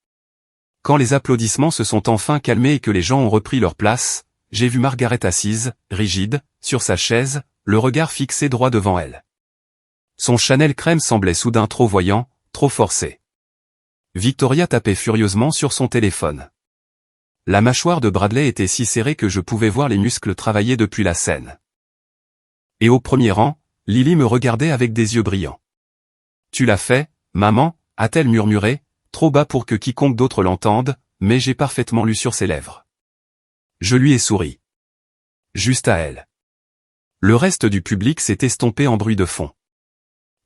Quand les applaudissements se sont enfin calmés et que les gens ont repris leur place, j'ai vu Margaret assise, rigide, sur sa chaise, le regard fixé droit devant elle. Son Chanel crème semblait soudain trop voyant, trop forcé. Victoria tapait furieusement sur son téléphone. La mâchoire de Bradley était si serrée que je pouvais voir les muscles travailler depuis la scène. Et au premier rang, Lily me regardait avec des yeux brillants. « Tu l'as fait, maman » a-t-elle murmuré, trop bas pour que quiconque d'autre l'entende, mais j'ai parfaitement lu sur ses lèvres. Je lui ai souri. Juste à elle. Le reste du public s'est estompé en bruit de fond.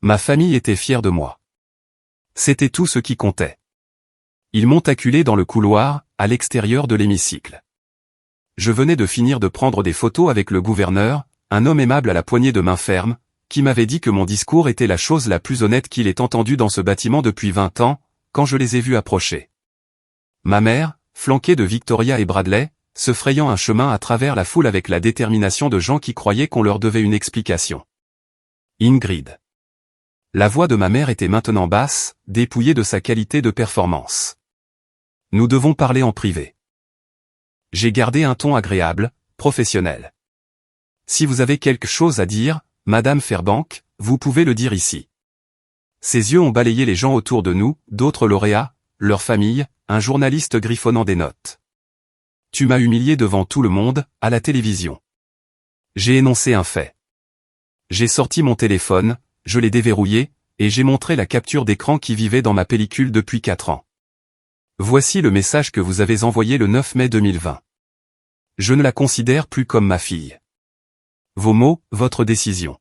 Ma famille était fière de moi. C'était tout ce qui comptait. Ils m'ont acculé dans le couloir, à l'extérieur de l'hémicycle. Je venais de finir de prendre des photos avec le gouverneur, un homme aimable à la poignée de main ferme, qui m'avait dit que mon discours était la chose la plus honnête qu'il ait entendue dans ce bâtiment depuis 20 ans, quand je les ai vus approcher. Ma mère, flanquée de Victoria et Bradley, se frayant un chemin à travers la foule avec la détermination de gens qui croyaient qu'on leur devait une explication. Ingrid. La voix de ma mère était maintenant basse, dépouillée de sa qualité de performance. Nous devons parler en privé. J'ai gardé un ton agréable, professionnel. Si vous avez quelque chose à dire, Madame Fairbank, vous pouvez le dire ici. Ses yeux ont balayé les gens autour de nous, d'autres lauréats, leurs familles, un journaliste griffonnant des notes. Tu m'as humilié devant tout le monde, à la télévision. J'ai énoncé un fait. J'ai sorti mon téléphone, je l'ai déverrouillé, et j'ai montré la capture d'écran qui vivait dans ma pellicule depuis 4 ans. Voici le message que vous avez envoyé le 9 mai 2020. Je ne la considère plus comme ma fille. Vos mots, votre décision.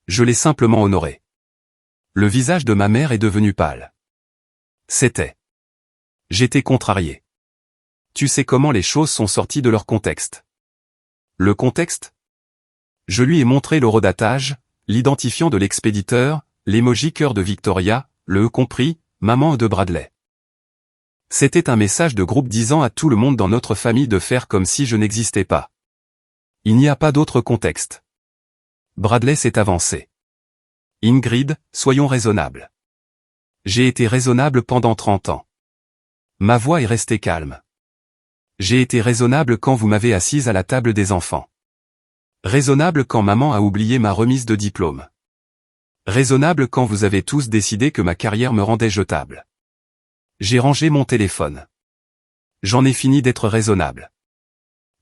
Je l'ai simplement honorée. Le visage de ma mère est devenu pâle. J'étais contrarié. Tu sais comment les choses sont sorties de leur contexte. Le contexte? Je lui ai montré l'horodatage, l'identifiant de l'expéditeur, l'emoji cœur de Victoria, le compris, maman de Bradley. C'était un message de groupe disant à tout le monde dans notre famille de faire comme si je n'existais pas. Il n'y a pas d'autre contexte. Bradley s'est avancé. Ingrid, soyons raisonnables. J'ai été raisonnable pendant 30 ans. Ma voix est restée calme. J'ai été raisonnable quand vous m'avez assise à la table des enfants. Raisonnable quand maman a oublié ma remise de diplôme. Raisonnable quand vous avez tous décidé que ma carrière me rendait jetable. J'ai rangé mon téléphone. J'en ai fini d'être raisonnable.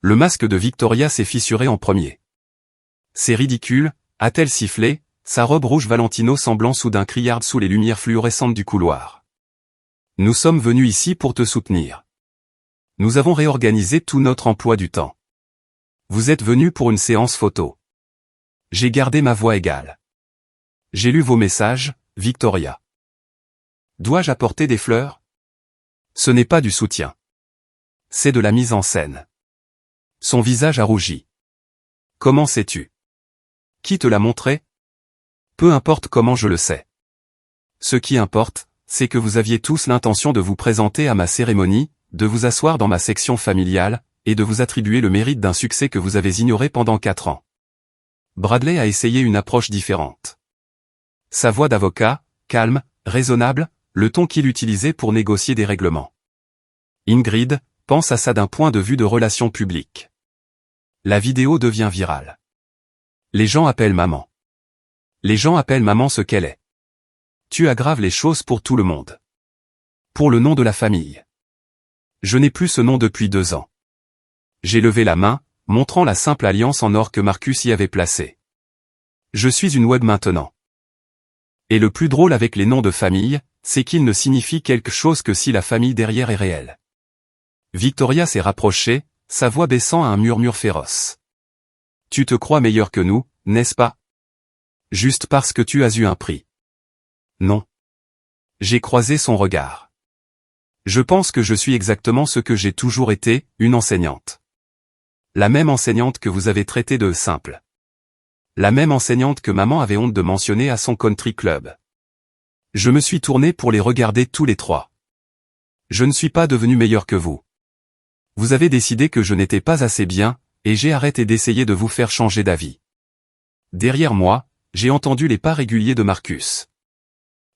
Le masque de Victoria s'est fissuré en premier. C'est ridicule, a-t-elle sifflé, sa robe rouge Valentino semblant soudain criarde sous les lumières fluorescentes du couloir. Nous sommes venus ici pour te soutenir. Nous avons réorganisé tout notre emploi du temps. Vous êtes venus pour une séance photo. J'ai gardé ma voix égale. J'ai lu vos messages, Victoria. Dois-je apporter des fleurs? Ce n'est pas du soutien. C'est de la mise en scène. Son visage a rougi. Comment sais-tu? Qui te l'a montré? Peu importe comment je le sais. Ce qui importe, c'est que vous aviez tous l'intention de vous présenter à ma cérémonie, de vous asseoir dans ma section familiale, et de vous attribuer le mérite d'un succès que vous avez ignoré pendant 4 ans. Bradley a essayé une approche différente. Sa voix d'avocat, calme, raisonnable, le ton qu'il utilisait pour négocier des règlements. Ingrid, pense à ça d'un point de vue de relations publiques. La vidéo devient virale. Les gens appellent maman. Les gens appellent maman ce qu'elle est. Tu aggraves les choses pour tout le monde. Pour le nom de la famille. Je n'ai plus ce nom depuis 2 ans. J'ai levé la main, montrant la simple alliance en or que Marcus y avait placée. Je suis une web maintenant. Et le plus drôle avec les noms de famille, c'est qu'ils ne signifient quelque chose que si la famille derrière est réelle. Victoria s'est rapprochée, sa voix baissant à un murmure féroce. Tu te crois meilleur que nous, n'est-ce pas? Juste parce que tu as eu un prix. Non. J'ai croisé son regard. Je pense que je suis exactement ce que j'ai toujours été, une enseignante. La même enseignante que vous avez traitée de simple. La même enseignante que maman avait honte de mentionner à son country club. Je me suis tourné pour les regarder tous les 3. Je ne suis pas devenu meilleur que vous. Vous avez décidé que je n'étais pas assez bien, et j'ai arrêté d'essayer de vous faire changer d'avis. Derrière moi, j'ai entendu les pas réguliers de Marcus.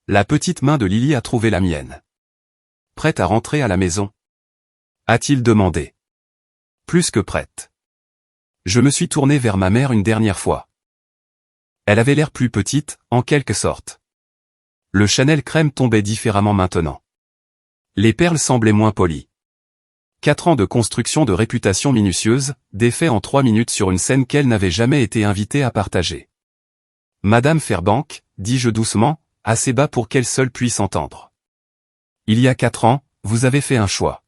La petite main de Lily a trouvé la mienne. Prête à rentrer à la maison? A-t-il demandé. Plus que prête. Je me suis tourné vers ma mère une dernière fois. Elle avait l'air plus petite, en quelque sorte. Le Chanel crème tombait différemment maintenant. Les perles semblaient moins polies. 4 ans de construction de réputation minutieuse, défait en 3 minutes sur une scène qu'elle n'avait jamais été invitée à partager. Madame Fairbank, dis-je doucement, assez bas pour qu'elle seule puisse entendre. Il y a 4 ans, vous avez fait un choix.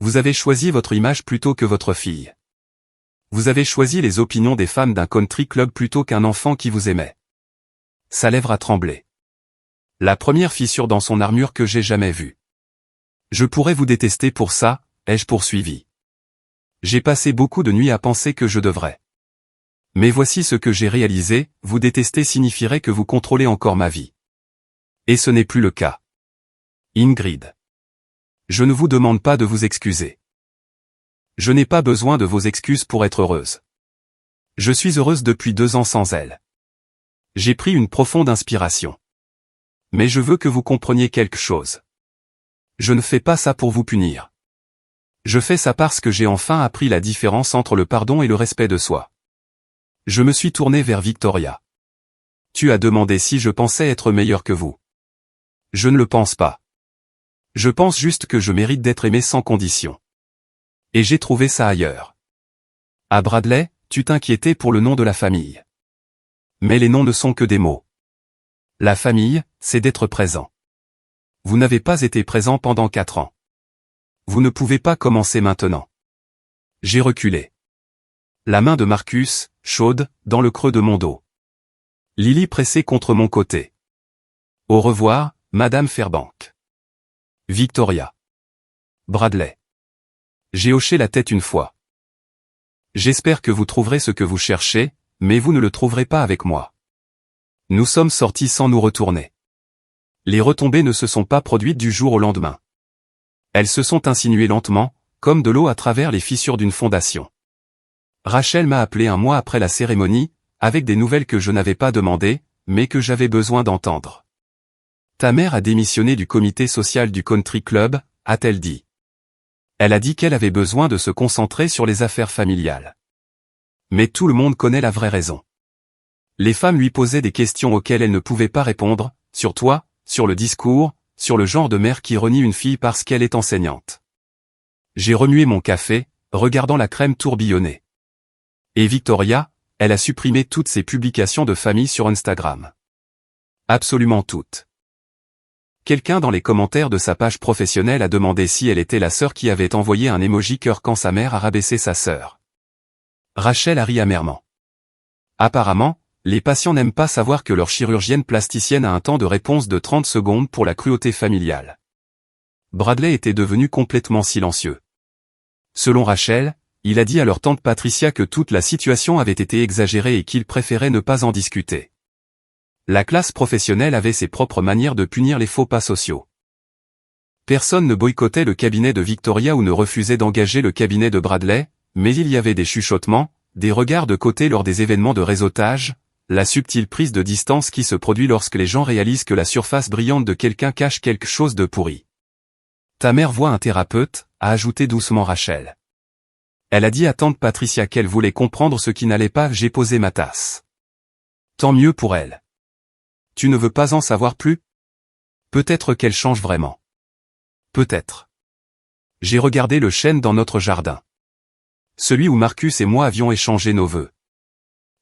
Vous avez choisi votre image plutôt que votre fille. Vous avez choisi les opinions des femmes d'un country club plutôt qu'un enfant qui vous aimait. Sa lèvre a tremblé. La première fissure dans son armure que j'ai jamais vue. Je pourrais vous détester pour ça, ai-je poursuivi. J'ai passé beaucoup de nuits à penser que je devrais. Mais voici ce que j'ai réalisé, vous détester signifierait que vous contrôlez encore ma vie. Et ce n'est plus le cas. Ingrid. Je ne vous demande pas de vous excuser. Je n'ai pas besoin de vos excuses pour être heureuse. Je suis heureuse depuis 2 ans sans elle. J'ai pris une profonde inspiration. Mais je veux que vous compreniez quelque chose. Je ne fais pas ça pour vous punir. Je fais ça parce que j'ai enfin appris la différence entre le pardon et le respect de soi. Je me suis tourné vers Victoria. Tu as demandé si je pensais être meilleur que vous. Je ne le pense pas. Je pense juste que je mérite d'être aimé sans condition. Et j'ai trouvé ça ailleurs. À Bradley, tu t'inquiétais pour le nom de la famille. Mais les noms ne sont que des mots. La famille, c'est d'être présent. Vous n'avez pas été présent pendant 4 ans. Vous ne pouvez pas commencer maintenant. J'ai reculé. La main de Marcus, chaude, dans le creux de mon dos. Lily pressée contre mon côté. Au revoir, Madame Fairbank. Victoria. Bradley. J'ai hoché la tête une fois. J'espère que vous trouverez ce que vous cherchez, mais vous ne le trouverez pas avec moi. Nous sommes sortis sans nous retourner. Les retombées ne se sont pas produites du jour au lendemain. Elles se sont insinuées lentement, comme de l'eau à travers les fissures d'une fondation. Rachel m'a appelé un mois après la cérémonie, avec des nouvelles que je n'avais pas demandées, mais que j'avais besoin d'entendre. Ta mère a démissionné du comité social du country club, a-t-elle dit. Elle a dit qu'elle avait besoin de se concentrer sur les affaires familiales. Mais tout le monde connaît la vraie raison. Les femmes lui posaient des questions auxquelles elle ne pouvait pas répondre, sur toi, sur le discours, sur le genre de mère qui renie une fille parce qu'elle est enseignante. J'ai remué mon café, regardant la crème tourbillonner. Et Victoria, elle a supprimé toutes ses publications de famille sur Instagram. Absolument toutes. Quelqu'un dans les commentaires de sa page professionnelle a demandé si elle était la sœur qui avait envoyé un emoji cœur quand sa mère a rabaissé sa sœur. Rachel a ri amèrement. Apparemment, les patients n'aiment pas savoir que leur chirurgienne plasticienne a un temps de réponse de 30 secondes pour la cruauté familiale. Bradley était devenu complètement silencieux. Selon Rachel, il a dit à leur tante Patricia que toute la situation avait été exagérée et qu'il préférait ne pas en discuter. La classe professionnelle avait ses propres manières de punir les faux pas sociaux. Personne ne boycottait le cabinet de Victoria ou ne refusait d'engager le cabinet de Bradley, mais il y avait des chuchotements, des regards de côté lors des événements de réseautage, la subtile prise de distance qui se produit lorsque les gens réalisent que la surface brillante de quelqu'un cache quelque chose de pourri. Ta mère voit un thérapeute, a ajouté doucement Rachel. Elle a dit à tante Patricia qu'elle voulait comprendre ce qui n'allait pas. J'ai posé ma tasse. Tant mieux pour elle. Tu ne veux pas en savoir plus? Peut-être qu'elle change vraiment. Peut-être. J'ai regardé le chêne dans notre jardin. Celui où Marcus et moi avions échangé nos vœux.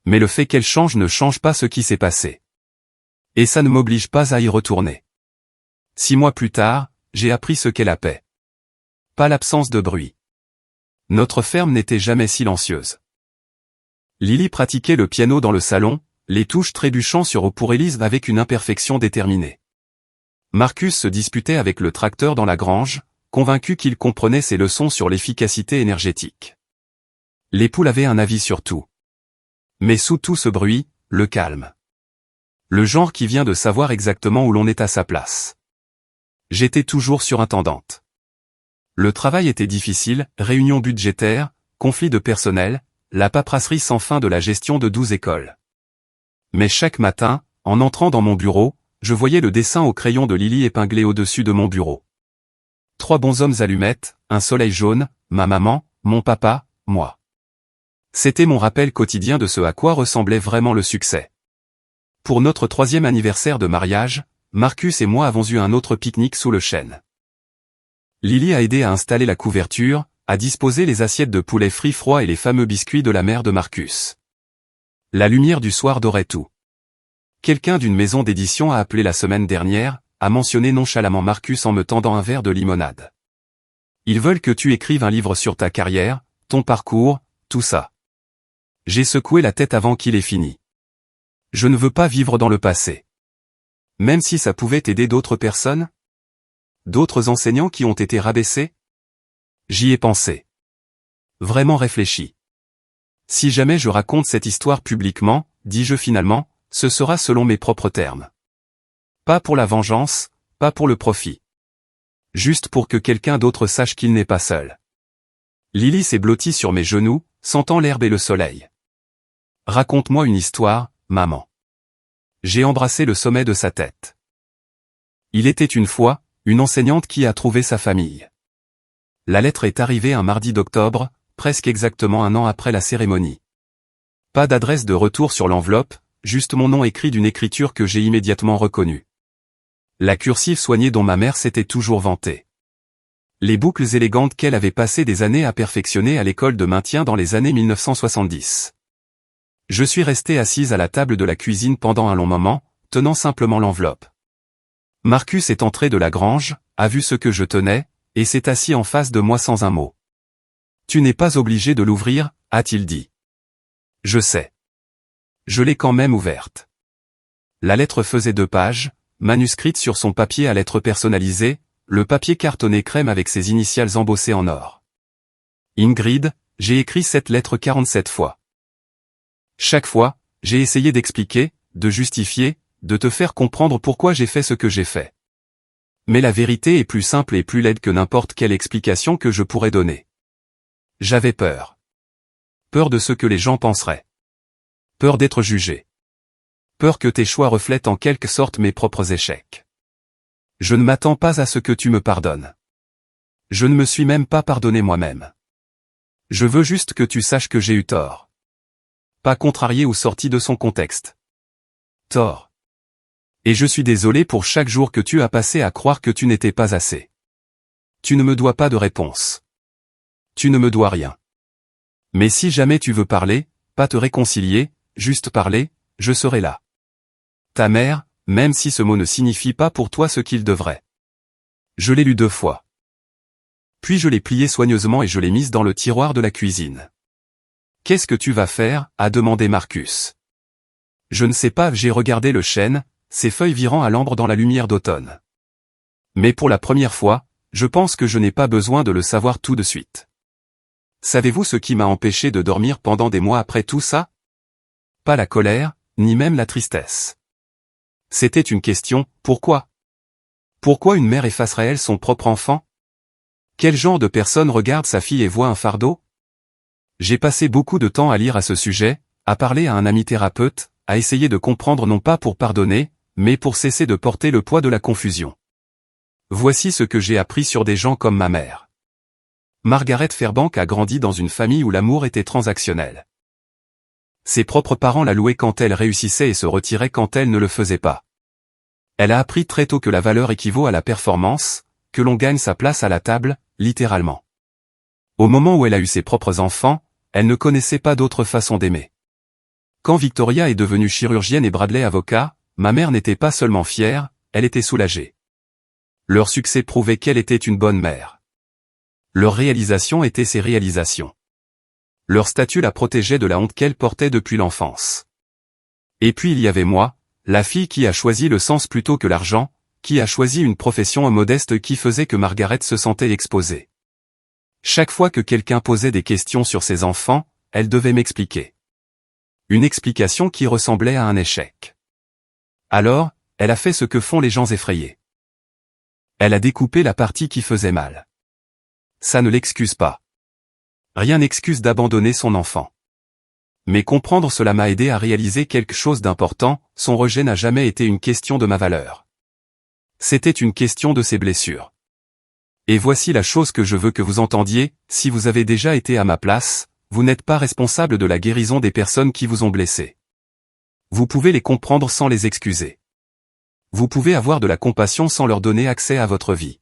Mais le fait qu'elle change ne change pas ce qui s'est passé. Et ça ne m'oblige pas à y retourner. 6 mois plus tard, j'ai appris ce qu'est la paix. Pas l'absence de bruit. Notre ferme n'était jamais silencieuse. Lily pratiquait le piano dans le salon, les touches trébuchant sur pour Élise avec une imperfection déterminée. Marcus se disputait avec le tracteur dans la grange, convaincu qu'il comprenait ses leçons sur l'efficacité énergétique. Les poules avaient un avis sur tout. Mais sous tout ce bruit, le calme. Le genre qui vient de savoir exactement où l'on est à sa place. J'étais toujours surintendante. Le travail était difficile, réunions budgétaires, conflits de personnel, la paperasserie sans fin de la gestion de 12 écoles. Mais chaque matin, en entrant dans mon bureau, je voyais le dessin au crayon de Lily épinglé au-dessus de mon bureau. 3 bonshommes allumettes, un soleil jaune, ma maman, mon papa, moi. C'était mon rappel quotidien de ce à quoi ressemblait vraiment le succès. Pour notre 3e anniversaire de mariage, Marcus et moi avons eu un autre pique-nique sous le chêne. Lily a aidé à installer la couverture, à disposer les assiettes de poulet frit froid et les fameux biscuits de la mère de Marcus. La lumière du soir dorait tout. Quelqu'un d'une maison d'édition a appelé la semaine dernière, a mentionné nonchalamment Marcus en me tendant un verre de limonade. Ils veulent que tu écrives un livre sur ta carrière, ton parcours, tout ça. J'ai secoué la tête avant qu'il ait fini. Je ne veux pas vivre dans le passé. Même si ça pouvait aider d'autres personnes? D'autres enseignants qui ont été rabaissés? J'y ai pensé. Vraiment réfléchi. Si jamais je raconte cette histoire publiquement, dis-je finalement, ce sera selon mes propres termes. Pas pour la vengeance, pas pour le profit. Juste pour que quelqu'un d'autre sache qu'il n'est pas seul. Lily s'est blottie sur mes genoux, sentant l'herbe et le soleil. Raconte-moi une histoire, maman. J'ai embrassé le sommet de sa tête. Il était une fois, une enseignante qui a trouvé sa famille. La lettre est arrivée un mardi d'octobre, presque exactement un an après la cérémonie. Pas d'adresse de retour sur l'enveloppe, juste mon nom écrit d'une écriture que j'ai immédiatement reconnue. La cursive soignée dont ma mère s'était toujours vantée. Les boucles élégantes qu'elle avait passé des années à perfectionner à l'école de maintien dans les années 1970. Je suis resté assise à la table de la cuisine pendant un long moment, tenant simplement l'enveloppe. Marcus est entré de la grange, a vu ce que je tenais, et s'est assis en face de moi sans un mot. Tu n'es pas obligé de l'ouvrir, a-t-il dit. Je sais. Je l'ai quand même ouverte. La lettre faisait 2 pages, manuscrite sur son papier à lettres personnalisées, le papier cartonné crème avec ses initiales embossées en or. Ingrid, j'ai écrit cette lettre 47 fois. Chaque fois, j'ai essayé d'expliquer, de justifier, de te faire comprendre pourquoi j'ai fait ce que j'ai fait. Mais la vérité est plus simple et plus laide que n'importe quelle explication que je pourrais donner. J'avais peur. Peur de ce que les gens penseraient. Peur d'être jugé. Peur que tes choix reflètent en quelque sorte mes propres échecs. Je ne m'attends pas à ce que tu me pardonnes. Je ne me suis même pas pardonné moi-même. Je veux juste que tu saches que j'ai eu tort. Pas contrarié ou sorti de son contexte. Tort. Et je suis désolé pour chaque jour que tu as passé à croire que tu n'étais pas assez. Tu ne me dois pas de réponse. Tu ne me dois rien. Mais si jamais tu veux parler, pas te réconcilier, juste parler, je serai là. Ta mère, même si ce mot ne signifie pas pour toi ce qu'il devrait. Je l'ai lu 2 fois. Puis je l'ai plié soigneusement et je l'ai mise dans le tiroir de la cuisine. Qu'est-ce que tu vas faire, a demandé Marcus. Je ne sais pas, j'ai regardé le chêne, ses feuilles virant à l'ambre dans la lumière d'automne. Mais pour la première fois, je pense que je n'ai pas besoin de le savoir tout de suite. Savez-vous ce qui m'a empêché de dormir pendant des mois après tout ça? Pas la colère, ni même la tristesse. C'était une question, pourquoi? Pourquoi une mère effacerait-elle son propre enfant? Quel genre de personne regarde sa fille et voit un fardeau? J'ai passé beaucoup de temps à lire à ce sujet, à parler à un ami thérapeute, à essayer de comprendre non pas pour pardonner, mais pour cesser de porter le poids de la confusion. Voici ce que j'ai appris sur des gens comme ma mère. Margaret Fairbank a grandi dans une famille où l'amour était transactionnel. Ses propres parents la louaient quand elle réussissait et se retiraient quand elle ne le faisait pas. Elle a appris très tôt que la valeur équivaut à la performance, que l'on gagne sa place à la table, littéralement. Au moment où elle a eu ses propres enfants, elle ne connaissait pas d'autre façon d'aimer. Quand Victoria est devenue chirurgienne et Bradley avocat, ma mère n'était pas seulement fière, elle était soulagée. Leur succès prouvait qu'elle était une bonne mère. Leur réalisation était ses réalisations. Leur statut la protégeait de la honte qu'elle portait depuis l'enfance. Et puis il y avait moi, la fille qui a choisi le sens plutôt que l'argent, qui a choisi une profession modeste qui faisait que Margaret se sentait exposée. Chaque fois que quelqu'un posait des questions sur ses enfants, elle devait m'expliquer. Une explication qui ressemblait à un échec. Alors, elle a fait ce que font les gens effrayés. Elle a découpé la partie qui faisait mal. Ça ne l'excuse pas. Rien n'excuse d'abandonner son enfant. Mais comprendre cela m'a aidé à réaliser quelque chose d'important, son rejet n'a jamais été une question de ma valeur. C'était une question de ses blessures. Et voici la chose que je veux que vous entendiez, si vous avez déjà été à ma place, vous n'êtes pas responsable de la guérison des personnes qui vous ont blessé. Vous pouvez les comprendre sans les excuser. Vous pouvez avoir de la compassion sans leur donner accès à votre vie.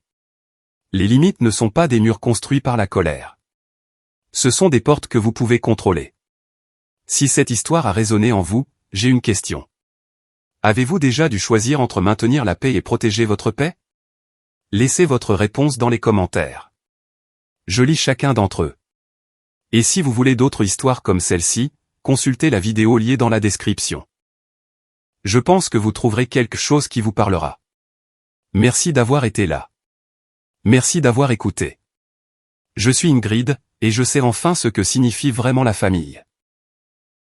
Les limites ne sont pas des murs construits par la colère. Ce sont des portes que vous pouvez contrôler. Si cette histoire a résonné en vous, j'ai une question. Avez-vous déjà dû choisir entre maintenir la paix et protéger votre paix? Laissez votre réponse dans les commentaires. Je lis chacun d'entre eux. Et si vous voulez d'autres histoires comme celle-ci, consultez la vidéo liée dans la description. Je pense que vous trouverez quelque chose qui vous parlera. Merci d'avoir été là. Merci d'avoir écouté. Je suis Ingrid, et je sais enfin ce que signifie vraiment la famille.